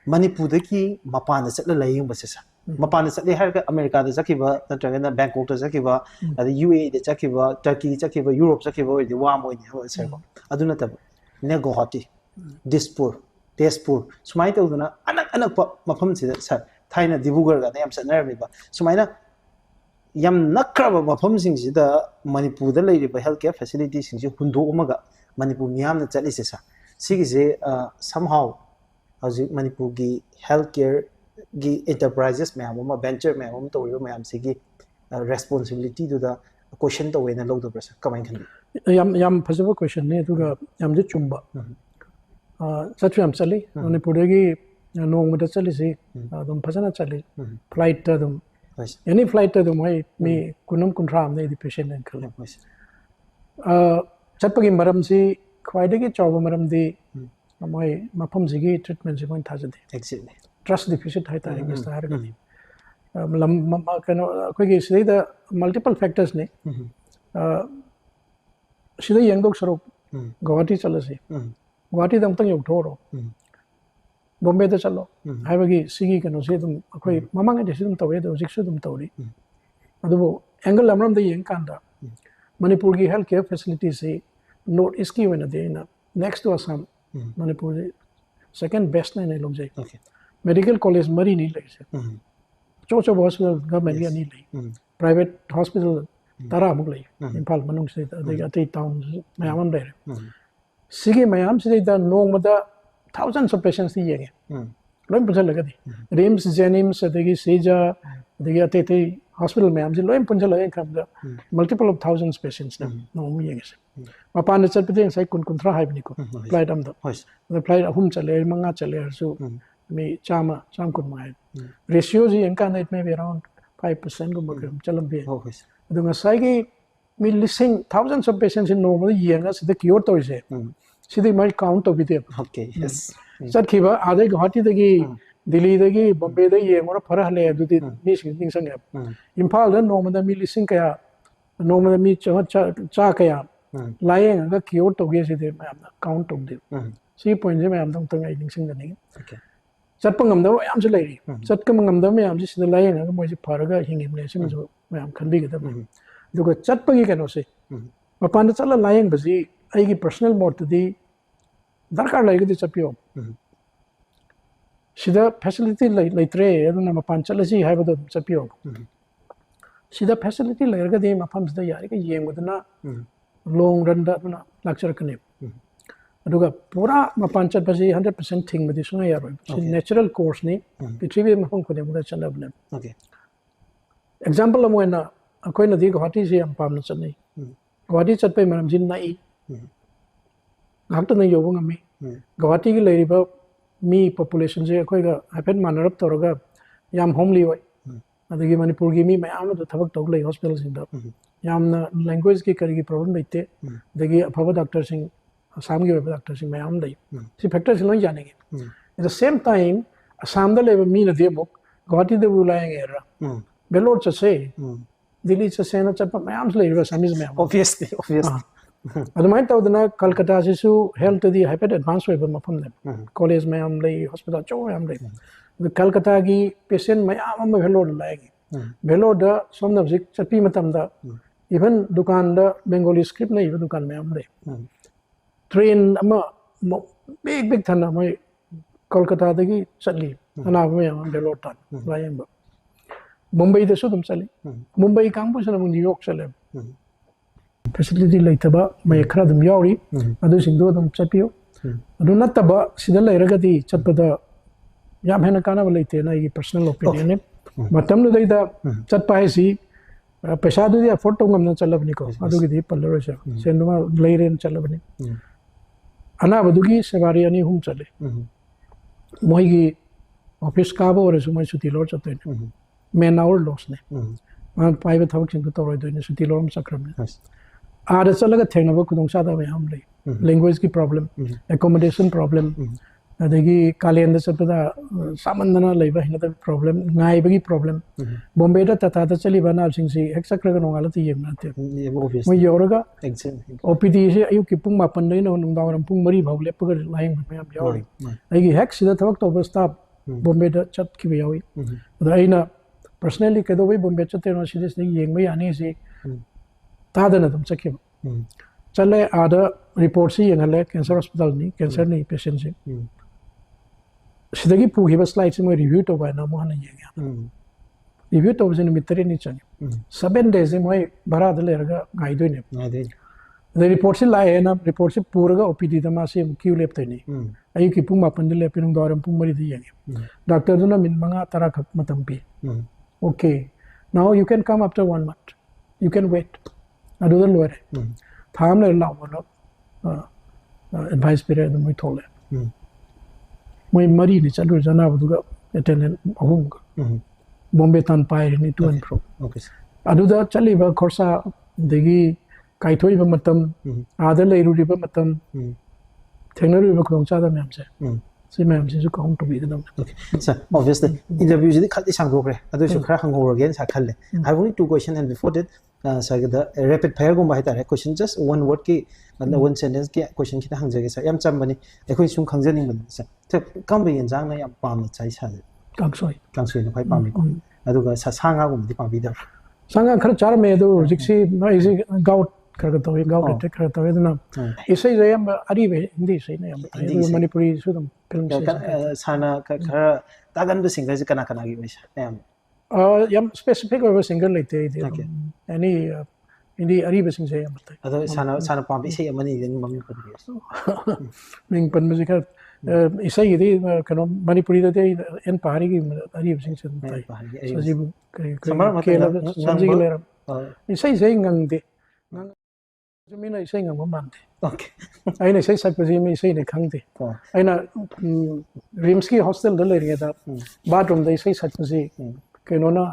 मणिपुर की मपान चल लाइंग बसे मपान चले हर अमेरिका चखिबा नत्रगना बैंकॉक चखिबा अद यूए चखिबा टर्की चखिबा यूरोप चखिबा ओइदि वाम ओइदि सर अदु नतब ने गुवाहाटी दिसपुर तेजपुर सुमाय तौदना अनक अनक मफम से सर थाइना दिबुगर गा याम सनरबिबा सुमायना याम नखरबा मफम सिंग सिदा मणिपुर दा लेरिबा हेल्थ केयर फैसिलिटी सिंग से हुंदो उमगा मणिपुर मियाम न चलिसे सा सिगिसे somehow हजि मणिपुर की हेल्थ केयर की एंटरप्राइजेस मैम वेंचर मैम तो मैम से रेस्पॉन्सिबिलिटी क्वेश्चन तौना लौदब्रा सर कमाइन खन याम फजब क्वेश्चन ने दुगा याम जे चुम्बा सच याम चली मणिपुर की नोंग मत चली से दम फजना चली फ्लाइट दम एनी फ्लाइट दम है मी कुनम कुंट्राम ने पेशेंट ने खले चटपगी मरम से ख्वाइदगी चौब मरम दी मोय मफम सिगी ट्रीटमेंट से कोन थाजदे एक्चुअली ट्रस्ट डिफिसिट है तारे इस तरह का लम कनो कोई के सिदा मल्टीपल फैक्टर्स ने सिदा यंगदोक सरो गुवाहाटी चलसे गुवाहाटी दम तंग योथोरो बॉम्बे द चलो हाइबगी सिगी कनो से तुम कोई ममंग दे सिदम तवे दो जिक्सु तुम तौरी अदुबो एंगल लमरम द यंग कांदा मणिपुर की हेल्थ केयर फैसिलिटी से नॉर्थ ईस्ट की वना देना next to Assam Manipur second best ने लोग जाए मेडिकल कॉलेज मरी नहीं लगे से चो हॉस्पिटल गवर्नमेंट या नहीं लगी प्राइवेट हॉस्पिटल तारा मुक लगी इम्फाल मनुंग से अतई टाउन मैम दे सिगे मैम से नोंग मदा thousands of patients दी येगे लोम पुंजल लगदी रिम्स जेनिम्स अदगी सेजा अदगी अतई हॉस्पिटल मैम जे लोम पुंजल लगे खबदा मल्टीपल ऑफ thousands patients ना नोंग येगे से मपान चलपदे sai kun kunthra हाइबनी को फ्लाइट अम द फ्लाइट अहुम चले मंगा चले हरसु मी चाम कुन माय रेशियो जी इनका नेट में भी अराउंड 5% को मगम चलम बे अदुगा साइगी मी लिसिंग thousands of patients in normal yenga sida cure तो इसे सिदे माय काउंट तो बिते ओके यस चटखिबा आदे गुवाहाटी दगी दिल्ली दगी बॉम्बे दगी येंगोरा फरा हले दुदी मी सिंग संग इंफाल द नोमदा मी लिसिंग कया नोमदा मी चा कया लायेंग गा क्योर तो गे सिदे मैम काउंट तो दे सी पॉइंट जे मैम दम तंग आई निंग दनी ओके चटप ngam मैम से लेरी चटक ngam मैम से सिदा लायेंग गा मोइ फरगा हिंगिमले से मजो मैम खनबी गदा दुगा चटपगी कनो से मपान चला लायेंग बजी आईगी पर्सनल मोड दी दरकार लाइगदी चपियो सिदा फैसिलिटी लेत्रे अदुना मपान चलसी हाइबदो चपियो सिदा फैसिलिटी लेरगदी मफम सिदा यारी का येंगदना लॉन्ग रन दा लाक्चर कने अदुगा पूरा मपान चटपसी 100% थिंग बदी सुना यारो नेचुरल कोर्स ने पृथ्वी मफम खुदे मुदा चलबले ओके एग्जांपल अमोना अखोइना दी गुवाहाटी से हम पामना चनै गुवाहाटी चटपै मरम जिन नाई घाट नहीं योबो ngami गुवाहाटी की लेरिबा मी पॉपुलेशन से अखोइगा हाइफेट मानरप तोरगा याम होमली होय अदगी मणिपुर की मी मयाम द थबक तोग ले हॉस्पिटल सिंदा यामना लैंग्वेज की करी की प्रॉब्लम लेते दगी अफबा डॉक्टर सिंह असम के डॉक्टर सिंह मयाम ले सी फैक्टर से लोई जानेंगे at the same time Assam the लेबा मी न देबो गुवाहाटी दे बुलाएंगे रा बेलोर चसे दिल्ली चसे न चप मयाम से लेरिबा समीज मयाम ऑब्वियसली अदुमाय तौदना कलकत्ता सिसु हेल्थ दी हाइपेट एडवांस वेब मफम ले कॉलेज में हम ले हॉस्पिटल चो हम ले कलकत्ता की पेशेंट मयाम हम भेलोर लाएगी भेलोर द सोमनब जिक चपी मतम दा इवन दुकान द बेंगोली स्क्रिप्ट नहीं दुकान में हम ले ट्रेन अमा बिग थना मैं कोलकाता दगी चली अना में हम भेलोर ता लायंग मुंबई दसु तुम चली मुंबई कांगबु सन न्यूयॉर्क चले फैसिलिटी लेतबा मैं खरा दम यावरी अदु सिंदो दम चपियो अदु नतबा सिदा लेरगदी चटपदा याम हेना काना लेते ना ये पर्सनल ओपिनियन ने मतम नु दैदा चटपा है सी पैसा दूधी अफोर्ड तो हमने चला बनी को अदु की दी पल्ले रोशा सेंडुमा लेरेन चला बनी अना बदुगी सवारी अनी हम चले मोही की ऑफिस काबो और सुमाई सुती लोड चलते हैं मैन आवर लॉस ने वहाँ पाइप थवक चिंतु तो रोई दोने सुती लोड में सक्राम ने आधे चला का थेंग नबो कुदों सादा में हम ले लैंग्वेज की प्रॉब्लम एकोमोडेशन प्रॉब्लम अदेगी काले अंदर से पता सामंदना लेबा हिना तो प्रॉब्लम नाई बगी प्रॉब्लम बॉम्बे दा तथा तो चली बना सिंह सी एक सक्र का नोंगाला तो ये बनाते मैं योरगा ओपीडी से अयु की पुंग मापन नहीं ना नोंगावरम पुंग मरी भाग ले पकड़ लाइंग में हम योरी अगी हैक सीधा थवक तो बस ताप बॉम्बे दा चट की भी योरी तो अइना पर्सनली कदो भी बॉम्बे चते ना सीधे से ये में आने से तादा ना तुम चके चले आधा रिपोर्ट से ये नले कैंसर हॉस्पिटल नहीं कैंसर नहीं पेशेंट से सिद्धगी पूही बस स्लाइड से मैं रिव्यू तो बाय ना मोहन ये गया रिव्यू तो बस मित्रे नहीं चाहिए 7 days से मैं भरा दले रगा गाइड ने द रिपोर्ट से लाए ना रिपोर्ट से पूरा का ओपीडी तमा से क्यों लेते नहीं अयु की पुंग मापन दले पिनुं द्वारम पुंग मरी दी ये डॉक्टर जो ना मिन मंगा तरह खप मतम पी okay now you can come after 1 month you can wait अदुदर लोरे थाम ले लाओ बोलो एडवाइस पीरियड में मैं थोले मैं मरी नहीं चल जना बदुगा अटेंडेंट अहुम बॉम्बे तन पाए नहीं टू एंड फ्रो अदुदा चली बा खरसा देगी काइथोई बा मतम आदर ले रुडी बा मतम थेंगनरी बा खोंगचादा मैम से सी मैम से जो count to be the okay sir obviously interview ji khali sangdokre adu su khara hangorage sa khalle I have only 2 questions and before that sir the rapid fire gum bai tare question just one word ki one sentence ki question ki hangjage sir yam chambani ekhoi sum khangjani man sir kam be yanjang na yam pam na chai sa kangsoi na phai pam ko adu ga sa sanga gum di pam bi da sanga khara char me do jiksi no is gout Kharag तो ये गाँव के खरग तो ये तो ना इसे जो यम अरी वे हिंदी से ना यम मणिपुरी सुधम फिल्म से साना खर तागन बे सिंगर से कना की वैसा यम स्पेसिफिक वे सिंगर लेते हैं यानी हिंदी अरी बे सिंग से यम बताए अदो साना पाम इसे यमनी दिन मम्मी को दिया मिंग पन म्यूजिक इसे ये कनो मणिपुरी तो ये इन पहाड़ी की अरी बे सिंग से बताए सजीब के संजी के ले इसे नंगदे जमीन ऐसे ही हम मानते ओके आई ने सही सकते में ऐसे ही नहीं खांगते आई ना रिम्स की हॉस्टल डले रही था बाथरूम दे सही सकते से कि नोना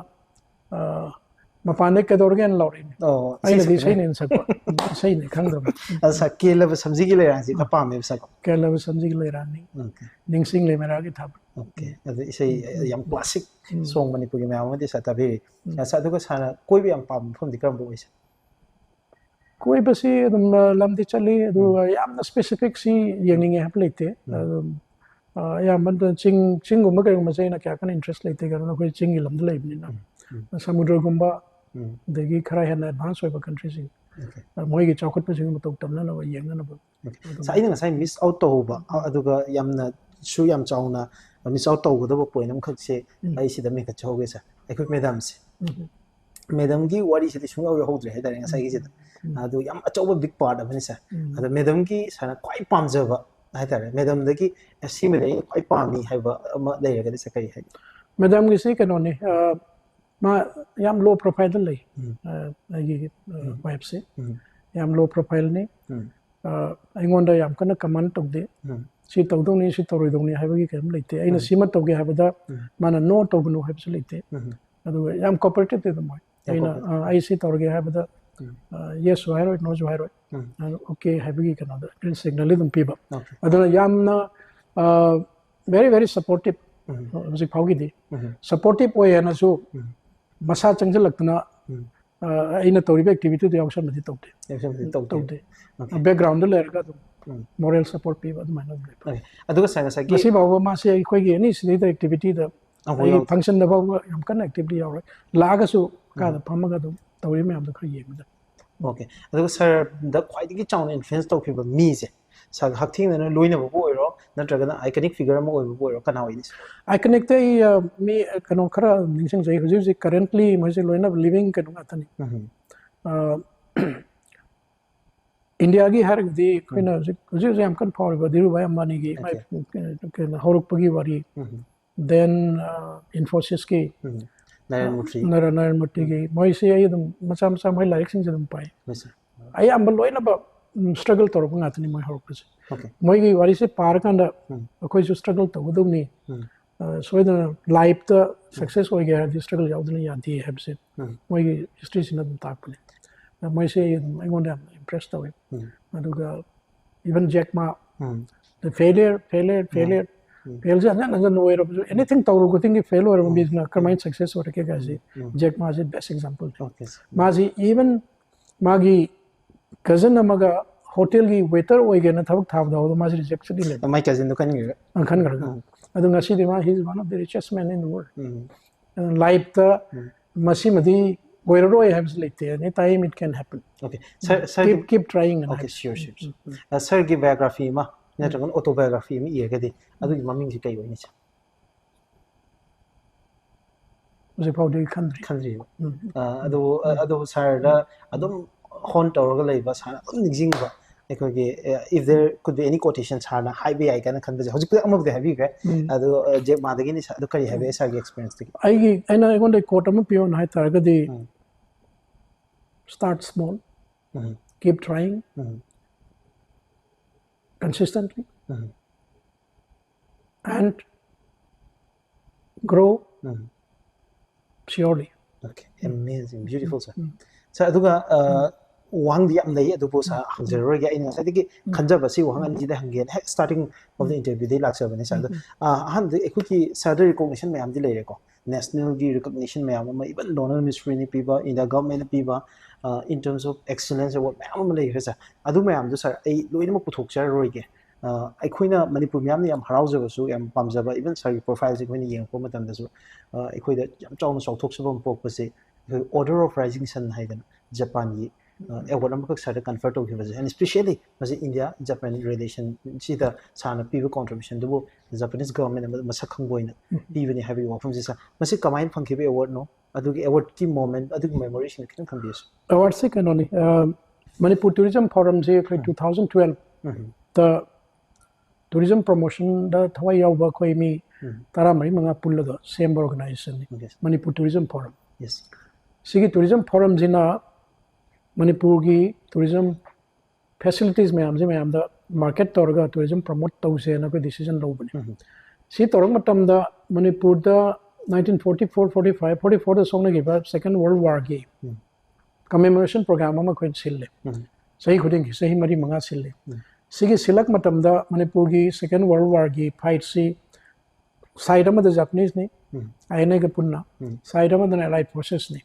मपाने के दौर के अन लौरी आई ने सही नहीं सकता सही नहीं खांगता ऐसा केला बस समझी के ले रहा है कपा में सब केला बस समझी के ले रहा नहीं निंगसिंग ले मेरा के था ओके अदे इसे यम क्लासिक सॉन्ग मणिपुरी में आवे दिस आता भी ऐसा तो सारा कोई भी हम पाम फम दिखम दो ऐसा कोई बस ये लम्बी चली तो याम स्पेसिफिक सी यंगिंग है लेते याम बंद चिंग गुम्बा करेंगे मज़े ना क्या करना इंटरेस्ट लेते करना कोई चिंग लम्बी ले भी ना समुद्र गुम्बा देगी खरा है ना एडवांस होगा कंट्री से मोई के चौकट पे चिंग मतलब तब ना वो यंग ना वो साइड ना साइड मिस आउट तो होगा अदुगा याम ना शू याम चाउना मिस आउट तो होगा तो वो पॉइंट हम खत से ऐसी दमे का चाहोगे सा एक मैडम से मैडम की वारी से शुंगा और होद्रे है दारेंगे साइड से अदु याम अचौबा बिग पार्ट अपने सा अदु मैडम की साना क्वाइट पामजबा हाइतारे मैडम दगी एसी में दे क्वाइट पामी हाइबा अमा लेरगा दिस कई है मैडम की से कनोने मा याम लो प्रोफाइल ले ये वेब से याम लो प्रोफाइल ने अइंगोंडा याम कना कमेंट तक दे सी तौदोनी सी तौरोदोनी हाइबगी केम लेते अइना सीमा तौगे हाइबदा माना नो तौगनो हाइबसे लेते अदु याम कोऑपरेटिव दे दमोय अइना आई सी तौरगे हाइबदा yes why right no why right okay happy can other green signal them people adana yamna very supportive music phaugi di supportive oy na so masa changjal lakna aina toribe activity to yaksha madi tawte background le ga moral support people adumana aduga sanga sagi masi bawa ma se koi ge ni sida activity da function da bawa yam kan activity yaw laga so ka da phamaga dum तौरी में हम तो खरीये में okay अदुग sir the क्वाइटगी chown influence तौखिबा मी से sir हक्थिंग न लोइना बो ओइरो नत्रगना iconic figure म ओइबो ओइरो कना ओइदिस iconic ते मी कनो खरा निंगसिंग जै हुजु जे करेंटली मजे लोइना लिविंग कनो आतनी इंडिया की हर दी कोइना हुजु जे हम कन फॉर दिरु भाई अंबानी की हौरक पगी वारी देन इन्फोसिस की Narayan Murthy ki moi se ai dum macam mai like sing dum pai ai am loi na ba struggle tor ko ngatni moi hor ko moi gi wari se par kan da ko ju struggle to dum ni so the life the success ho gaya the struggle yaw dum ya di have se moi gi history sin dum tak ne moi se ai want to impressed away aduga even Jack Ma the failure fails and then no anything to go thing fail or business come success or ke gazi Jack Ma is the best example mazi even magi cousin amaga hotel gi waiter oige na thabak thab da mazi reject di le my cousin do kan ga adu ngasi di ma he is one of the richest men in the world and life the masi madi where I have like any time it can happen okay sir keep trying okay sure sir gi biography ma natragon autobiography mi ye gadi adu gi maming gi kai woni cha was about the country adu sir da adum hon tawra lay ba sa nixing ba ekogi if there could be any quotations har na high I can khan ba hojik am of the heavy ga adu je ma dagi ni adu kari have sir gi experience ti I know I want to quote am pion hai tar ga di start small keep trying consistently and grow surely okay amazing beautiful sir so aduga wang di am dai adu po sa hangzero ga ina sa digi khanja ba si wang an ji da hangen starting of the interview dai lak sa bane sa han de ekuti salary recognition me am di lere ko national gi recognition me am ma even donor ministry ni piba in the government piba in terms of excellence what me am lere sa adu me am du sir ai loina ma puthok char roi ge aikoina manipur me am ni am harauja ba su am pamjaba even sir profile se koini yeng ko matam da su aikoida jam chawna chawthok sabam pok pa se order of rising sun haidan japan gi award am sir confer to give and especially was India Japan relation see the sana people contribution the Japanese government masak khangboina even heavy work from this masi combine funky award no adu award team moment adu memories can come this award se can only Manipur tourism forum je 2012 the tourism promotion da thawai yaw ba khoi mi tara mari manga pulla da same organization Manipur tourism forum yes sigi tourism forum jina Manipur ki tourism facilities mayam the market torga tourism promote tause na ko decision lo bane si torang matam da Manipur da 1944 45 44 da song na gi ba second world war gi commemoration program ma ko sille sahi khuding ki sahi mari manga sille sigi silak matam da Manipur gi second world war gi fight si side ma da Japanese ni aine ga punna side ma da allied forces ni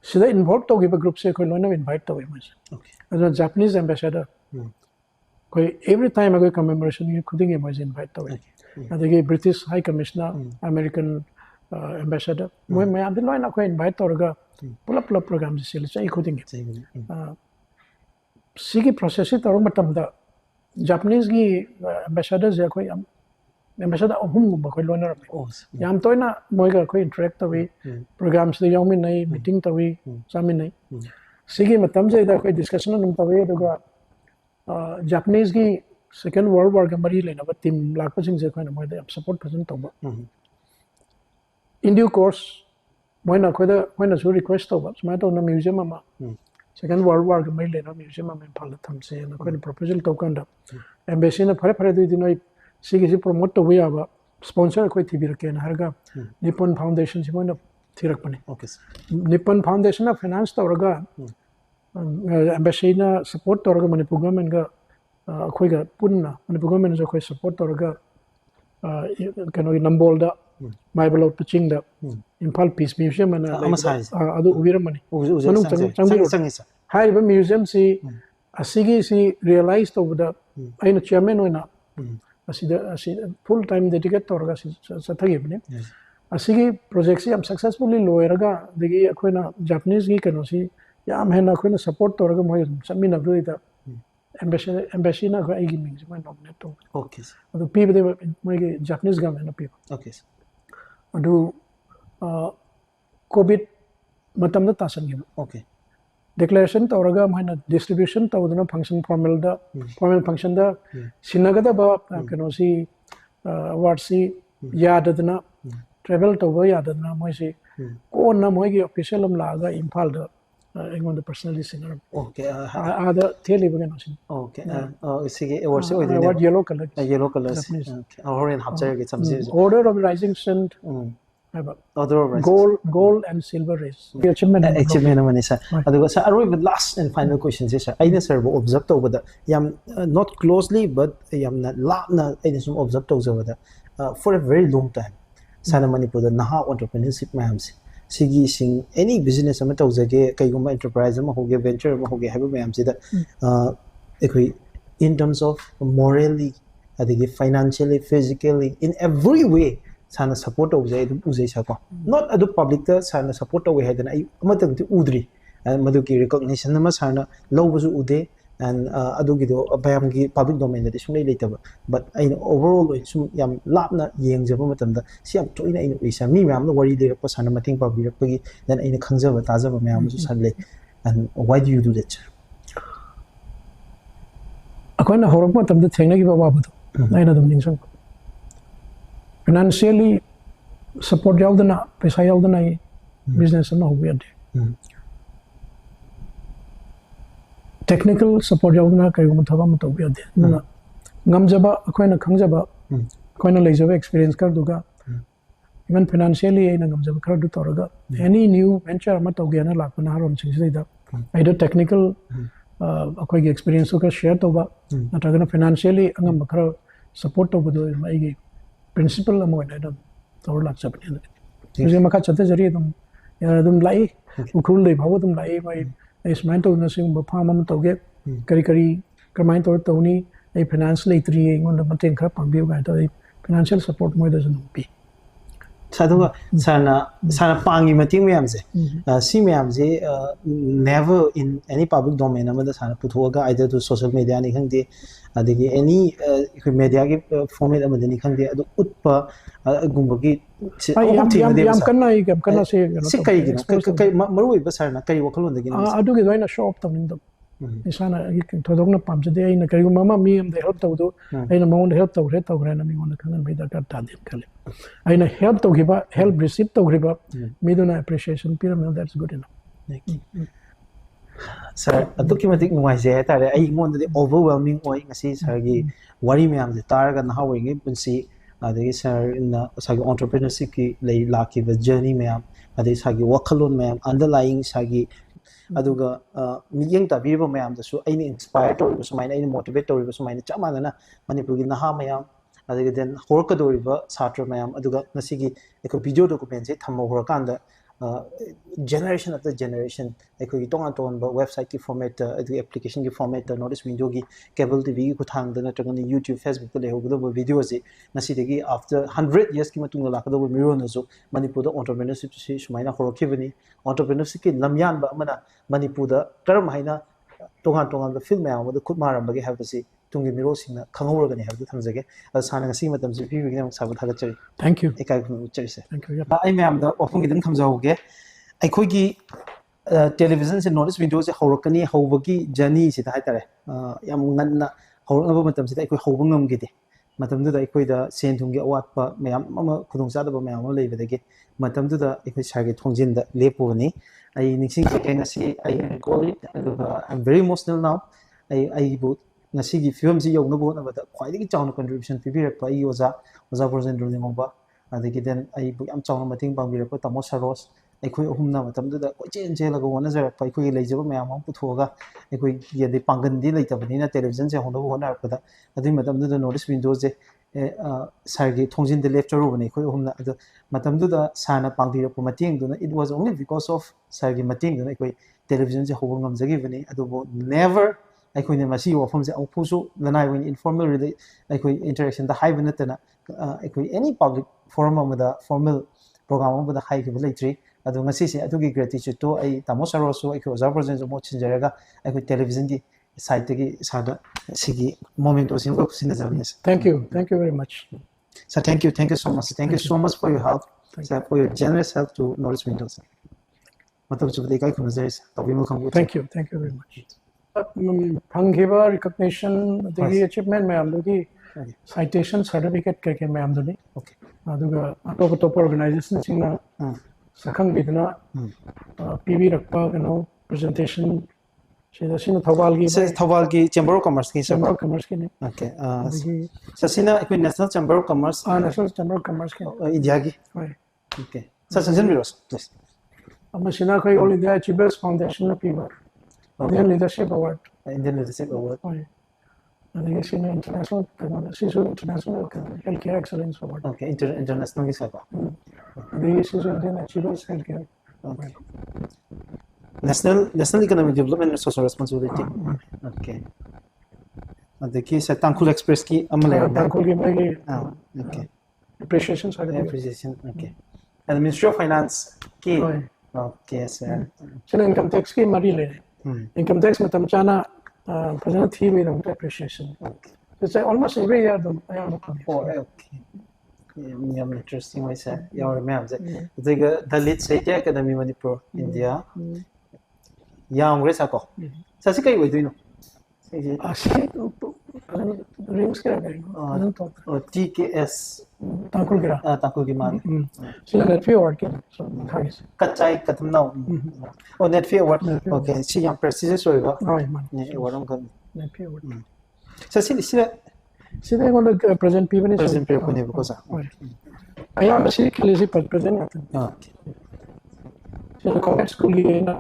sida involved to give a group se koi loina invite to mas okay as a Japanese ambassador koi every time I go commemoration you khuding mas invite to adagi British High Commissioner American ambassador moi me am loina koi invite to ga pull up program se sel chai khuding sigi process it or matam da Japanese gi ambassador je koi ambassador ahum ba koi loina yam toina moi ga koi interact to programs de yaw min nai meeting to samin nai sigi matam je da koi discussion num to da Japanese gi second world war ga mari lena ba team lak pa sing je koi na moi da support person to ba in due course moi na su request to ba sma to na museum ma second world war ga mari lena museum ma phal tham se na koi proposal to kan da embassy na phare du dinoi sigi promote to ya ba sponsor koi thibir ke na harga Nippon Foundation si moina thirak pane okay Nippon Foundation na finance to raga embassy na support to raga Manipur government ga khoi ga punna Manipur government jo khoi support to raga kano nambol da maibalo pitching da Impal Peace Museum na adu ubiramani manung changi hai ba museum si asigi si realized over the aina chairman oina asida full time dedicate torga sathagi bne asigi project si am successfully loeraga degi akoina Japanese gi kano si yam hena akoina support torga moi samina gluida embassy na ko igi ming moi nominate to okay adu people de moi Japanese government na people okay adu covid matam da tasan gi okay declaration tawraga maina distribution tawduna function formal function da sinagada ba kano si award si yadadna travel to ba yadadna moi si Ko na mo gi official am la ga impal da ingon the personally singer. Okay. Ada theli ba na sin. Okay. Sige award se oidi What yellow color. yellow colors. Okay. Orange hapjar ge samje. Order of Rising Sun. Order of Gold and silver race. Achievement. Achievement mani sir. Aduga sir aroi with last and final question sir. Aina sir bo observe to bada yam not closely but yam na lapna aina sum observe to bada for a very long time. Sana Manipur the naha entrepreneurship mayam sigi sing any business ama tawjage kaiguma enterprise ama hoge venture ama hoge haiba mayam sida ekoi in terms of morally adigi financially physically in every way sana support tawjai dum ujai sako not adu public ta sana support tawai hadana ai amatang ti udri madu ki recognition ama sana lawbusu ude and adugido bayam gi public domain da sum lei taba but aina overall sum yam lapna yengjaba matamda siam toina aina isa mi myam na wari de pasana mating pa bi rakgi then aina khangjaba tajaba myam su sanle and why do you do that sir akoina horak matamda thengna gi baba bu aina dum ningsang financially support yawdana paisa yawdana business na hobi ade technical support yawna kai gum thaba ma tobi ade na ngamjaba akoina khangjaba akoina leijaba experience kar duga even financially aina ngamjaba kar du toraga any new venture ma togi na lakna harom chingsi da either technical akoi experience ka share toba nataga financially angam kar support toba do mai gi principle amo na da tor lak sabne je maka chate jari dum lai ukhul dei bhawo dum lai mai ismain to na sing ba phama ma toge kari kari kamain to toni ai finance leitri ngon da mateng khara pambiu ga to financial support moi da janu pi saduga sana pangi mating myam se si myam je never in any public domain amada sana puthoga either to social media ni khangde adigi any media gi format amada ni khangde adu utpa gumbagi yam kanna se kai marui ba sarna kai wakhalon dagi adu gi doina show up tawning do isana thodokna pamjade aina kari mama mi am de help tawdo aina mawon help tawre na mi wona khangan bai da ka ta dem khale aina help tawgiba help receive tawgiba mi do na appreciation pyramid that's good enough sir aduki matik nuai je tare ai ngon de overwhelming oi ngasi sir gi wari myam je targa na hawi ngi punsi adagi sir na sagi entrepreneurship ki lei laki the journey myam adagi sagi wakhalon myam underlying sagi aduga miyeng ta biba mayam da su aini inspire to su maina aini motivate to su maina chamana na manipur gi naha mayam adagi then horka do riba satra mayam aduga nasigi eko video document se thammo horakanda generation after generation ekoi tonga tonba website ki format adu application ki format notice window ki cable tv ki kuthang da natragani youtube facebook le hogudo video se nasidegi after 100 years ki matung la kado miro na so manipur da entrepreneurship se sumaina horokibani entrepreneurship ki lamyan ba amana manipur da karam haina tonga da film mayam da khut maram bagi have se tungi miro singna khangorgani have thamjage sana ngasi matam se fi bi sabu thagachari thank you ekai khu chari se thank you ai mayam da ofung gidang thamjauge ai khoi gi television se notice video se horokani hobagi journey se da haitare yam nganna horokna matam se ai khoi hobungam gide matam du da ai khoi da sen thungi awatpa mayam ama khudung sa da ba mayam leibadage matam du da ai khoi sage thongjin da leponi ai ningsing ke ngasi I call it I'm very emotional now I bu ngasi gi film si yong no bo na ba da khwai gi chawna contribution pibir pa I oza version ro ning ba adagi den ai bu am chawna mating bang bi pa tamo saros ai khoi ohum na matam du da koi chen che la go na jar pa khoi leijaba mayam am puthoga ai khoi ye de pangan di leitabani na television se hono bo na pa da adi matam du da notice windows je sargi thongjin de lecture ro bani khoi ohum na adu matam du da sana pangdi ro mating du na it was only because of sargi mating du na khoi television se hobong ngam jagi bani adu bo never I ne masi wafam se pusu lanai when informal really interaction the high benatana any public forum amada formal program amada high ki belai adu ngasi se adu gi gratitude to ai tamo saroso ai oza presence mo chinjaraga ai television gi site gi sada sigi moment osin ko sin zabias thank you very much so thank you so much so much for your help sir for your generous help to Norris Windows matab chubde kai khuna jais tobi mo kham thank you very much Panghiba recognition, the achievement, my amdugi citation certificate, my amdugi. Okay. Aduga top organization, Sakang Bidna, PV Rakpa, presentation. Sina Thawalgi. Thawalgi Chamber of Commerce. Chamber of Commerce. Okay. Sina National Chamber of Commerce. National Chamber of Commerce. India. Okay. Sanjan Miros. Yes. Sina All India Achievers Foundation of People. Indian Leadership Award. Indian Leadership Award. And the International Healthcare Excellence Award. Okay. International is like This is Indian Achievers Healthcare. Okay. National Economic Development and Social Responsibility. Okay. And the key is Thankul Express ki Amalaya. Thankul ki okay. Appreciation certificate. Appreciation. Okay. And the Ministry of Finance ki. Okay, sir. So income tax ki mari le. Income tax matam chana present thi we don't appreciation. Okay. It's almost every year I am okay. I'm interesting myself. You remember the Dalit State Academy Manipur, India. Young race ako. Sa si kayo doon no. Rings kaya TKS. Tangkul gira. Tangkul gimana. Sila net fee award kaya. So thais. Kacay katam now. Oh net fee award. Okay. Si yang prestigious sorry ba? Oh man. Award ang kan. Net fee award. Sa sila yung present people ni. Present people ni ko sa. Ayun kasi kasi present natin. Okay. Sila college school na.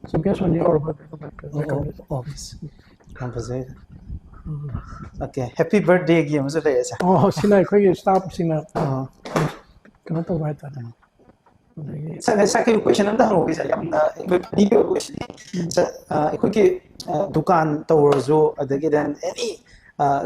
So guess when you are office. Okay. Happy birthday again. What's the Oh, sina ko stop sina. Kana to ba ta. Sa question ang dahon kasi yung video question sa ikuki dukan tawurzo adagi dan any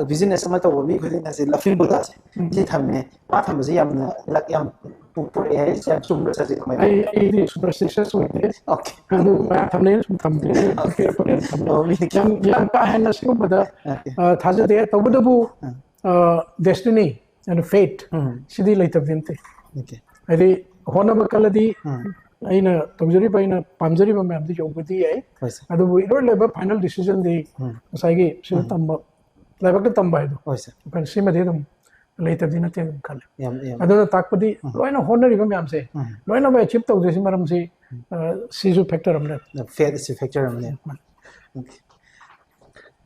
business sama tawo mi ko din kasi la film budas si thamne pa tham si yam lak yam pupur eh siya sumber sa si kamay ai superstitious with this. Okay. Ano ba thamne thamne. Okay. Yang ka hen na siya bada thaja de tawdabu destiny and fate sidi laitab dinte. Okay. Ai hona bakaladi aina tawjari ba ina pamjari ba me amdi jobudi ai adu iro leba final decision de saigi sila tamba leba ka tamba ido kan sima de dum later din natin kal adu na takpadi loina honori ba me amse loina ba chip taw desi maram si sisu factor amne fair si factor amne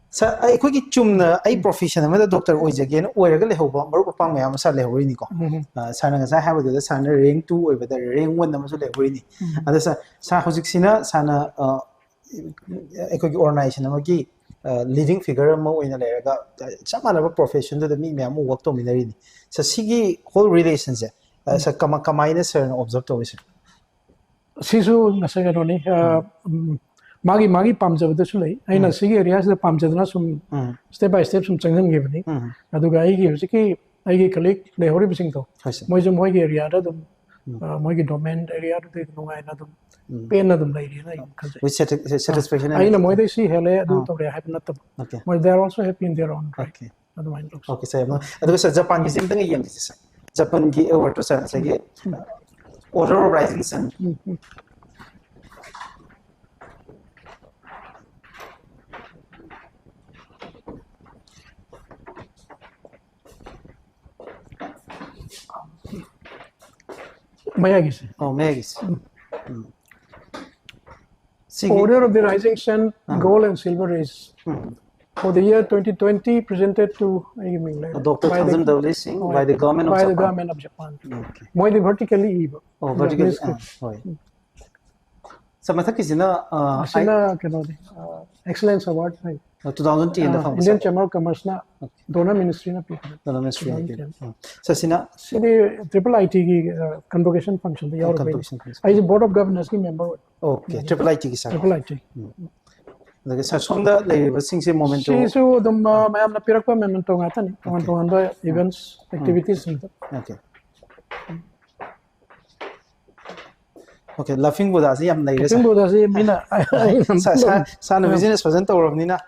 sa ai ko ki chumna ai profession ma doctor oi jage na oi raga le hoba maru pa ma sa le hori ni ko sa na sa ha ba da sa na rank 2 oi ba da rank 1 na ma so le hori ni ada sa hojik sina sa na ai ko ki organization ma ki leading figure ma oi na le raga sama na profession da mi me am work to minari ni sa sigi whole relationship sa kamai na sir na observe to is sisu na sa gano ni magi pamjabda su lei aina sigi area se pamjadna sum step by step sum changhan ge bani aduga ai ge hojiki ai ge colleague le hori bising to moi jom moi ge area da dum moi ge domain area da no ai na dum pen na dum lai na with satisfaction aina moi de si hele adu to re happy na to moi they are also happy in their own right adu mind looks okay say no adu sa japan gi sing yang gi sa japan gi over to sa ge order of rising sun Mayagis. Oh, Mayagis. Order of the Rising Sun, gold and silver is for the year 2020 presented to Dr. Thangjam Dhabali by the government of Japan. Okay. Moi the vertically eve. Oh, vertically. Sa mathak sina excellence award 2010 da Indian Chamber of Commerce na donor ministry na donor ministry sa sina triple IT ki convocation function the I is board of governors ki member. Okay, triple IT ki sa triple IT like sa sonda le sing se momento so dum mayam na pirak pa memento ngata ni tongan events activities okay. Okay, laughing Buddha si am naire laughing Buddha si mina sa na business present or ni na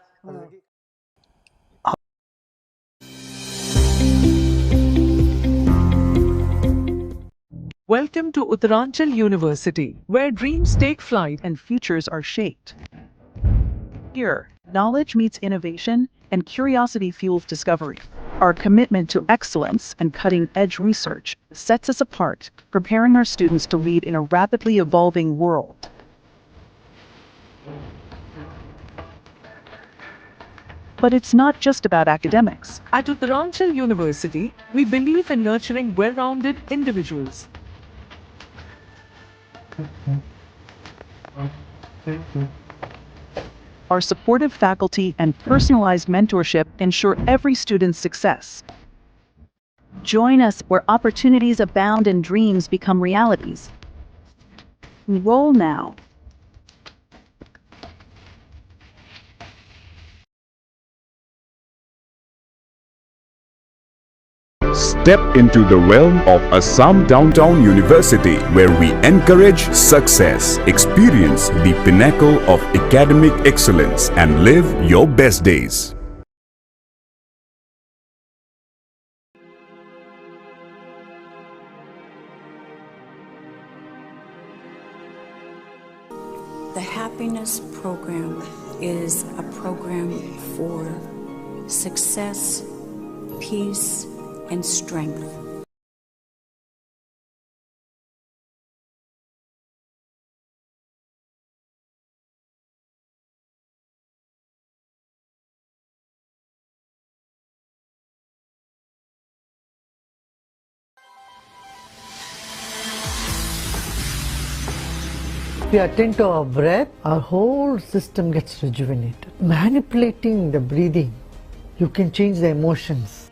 Welcome to Uttaranchal University, where dreams take flight and futures are shaped. Here, knowledge meets innovation and curiosity fuels discovery. Our commitment to excellence and cutting-edge research sets us apart, preparing our students to lead in a rapidly evolving world. But it's not just about academics. At Uttaranchal University, we believe in nurturing well-rounded individuals. Our supportive faculty and personalized mentorship ensure every student's success. Join us where opportunities abound and dreams become realities. Enroll now. Step into the realm of Assam Downtown University, where we encourage success, experience the pinnacle of academic excellence, and live your best days. The Happiness Program is a program for success, peace, and strength. If we attend to our breath, our whole system gets rejuvenated. Manipulating the breathing, you can change the emotions.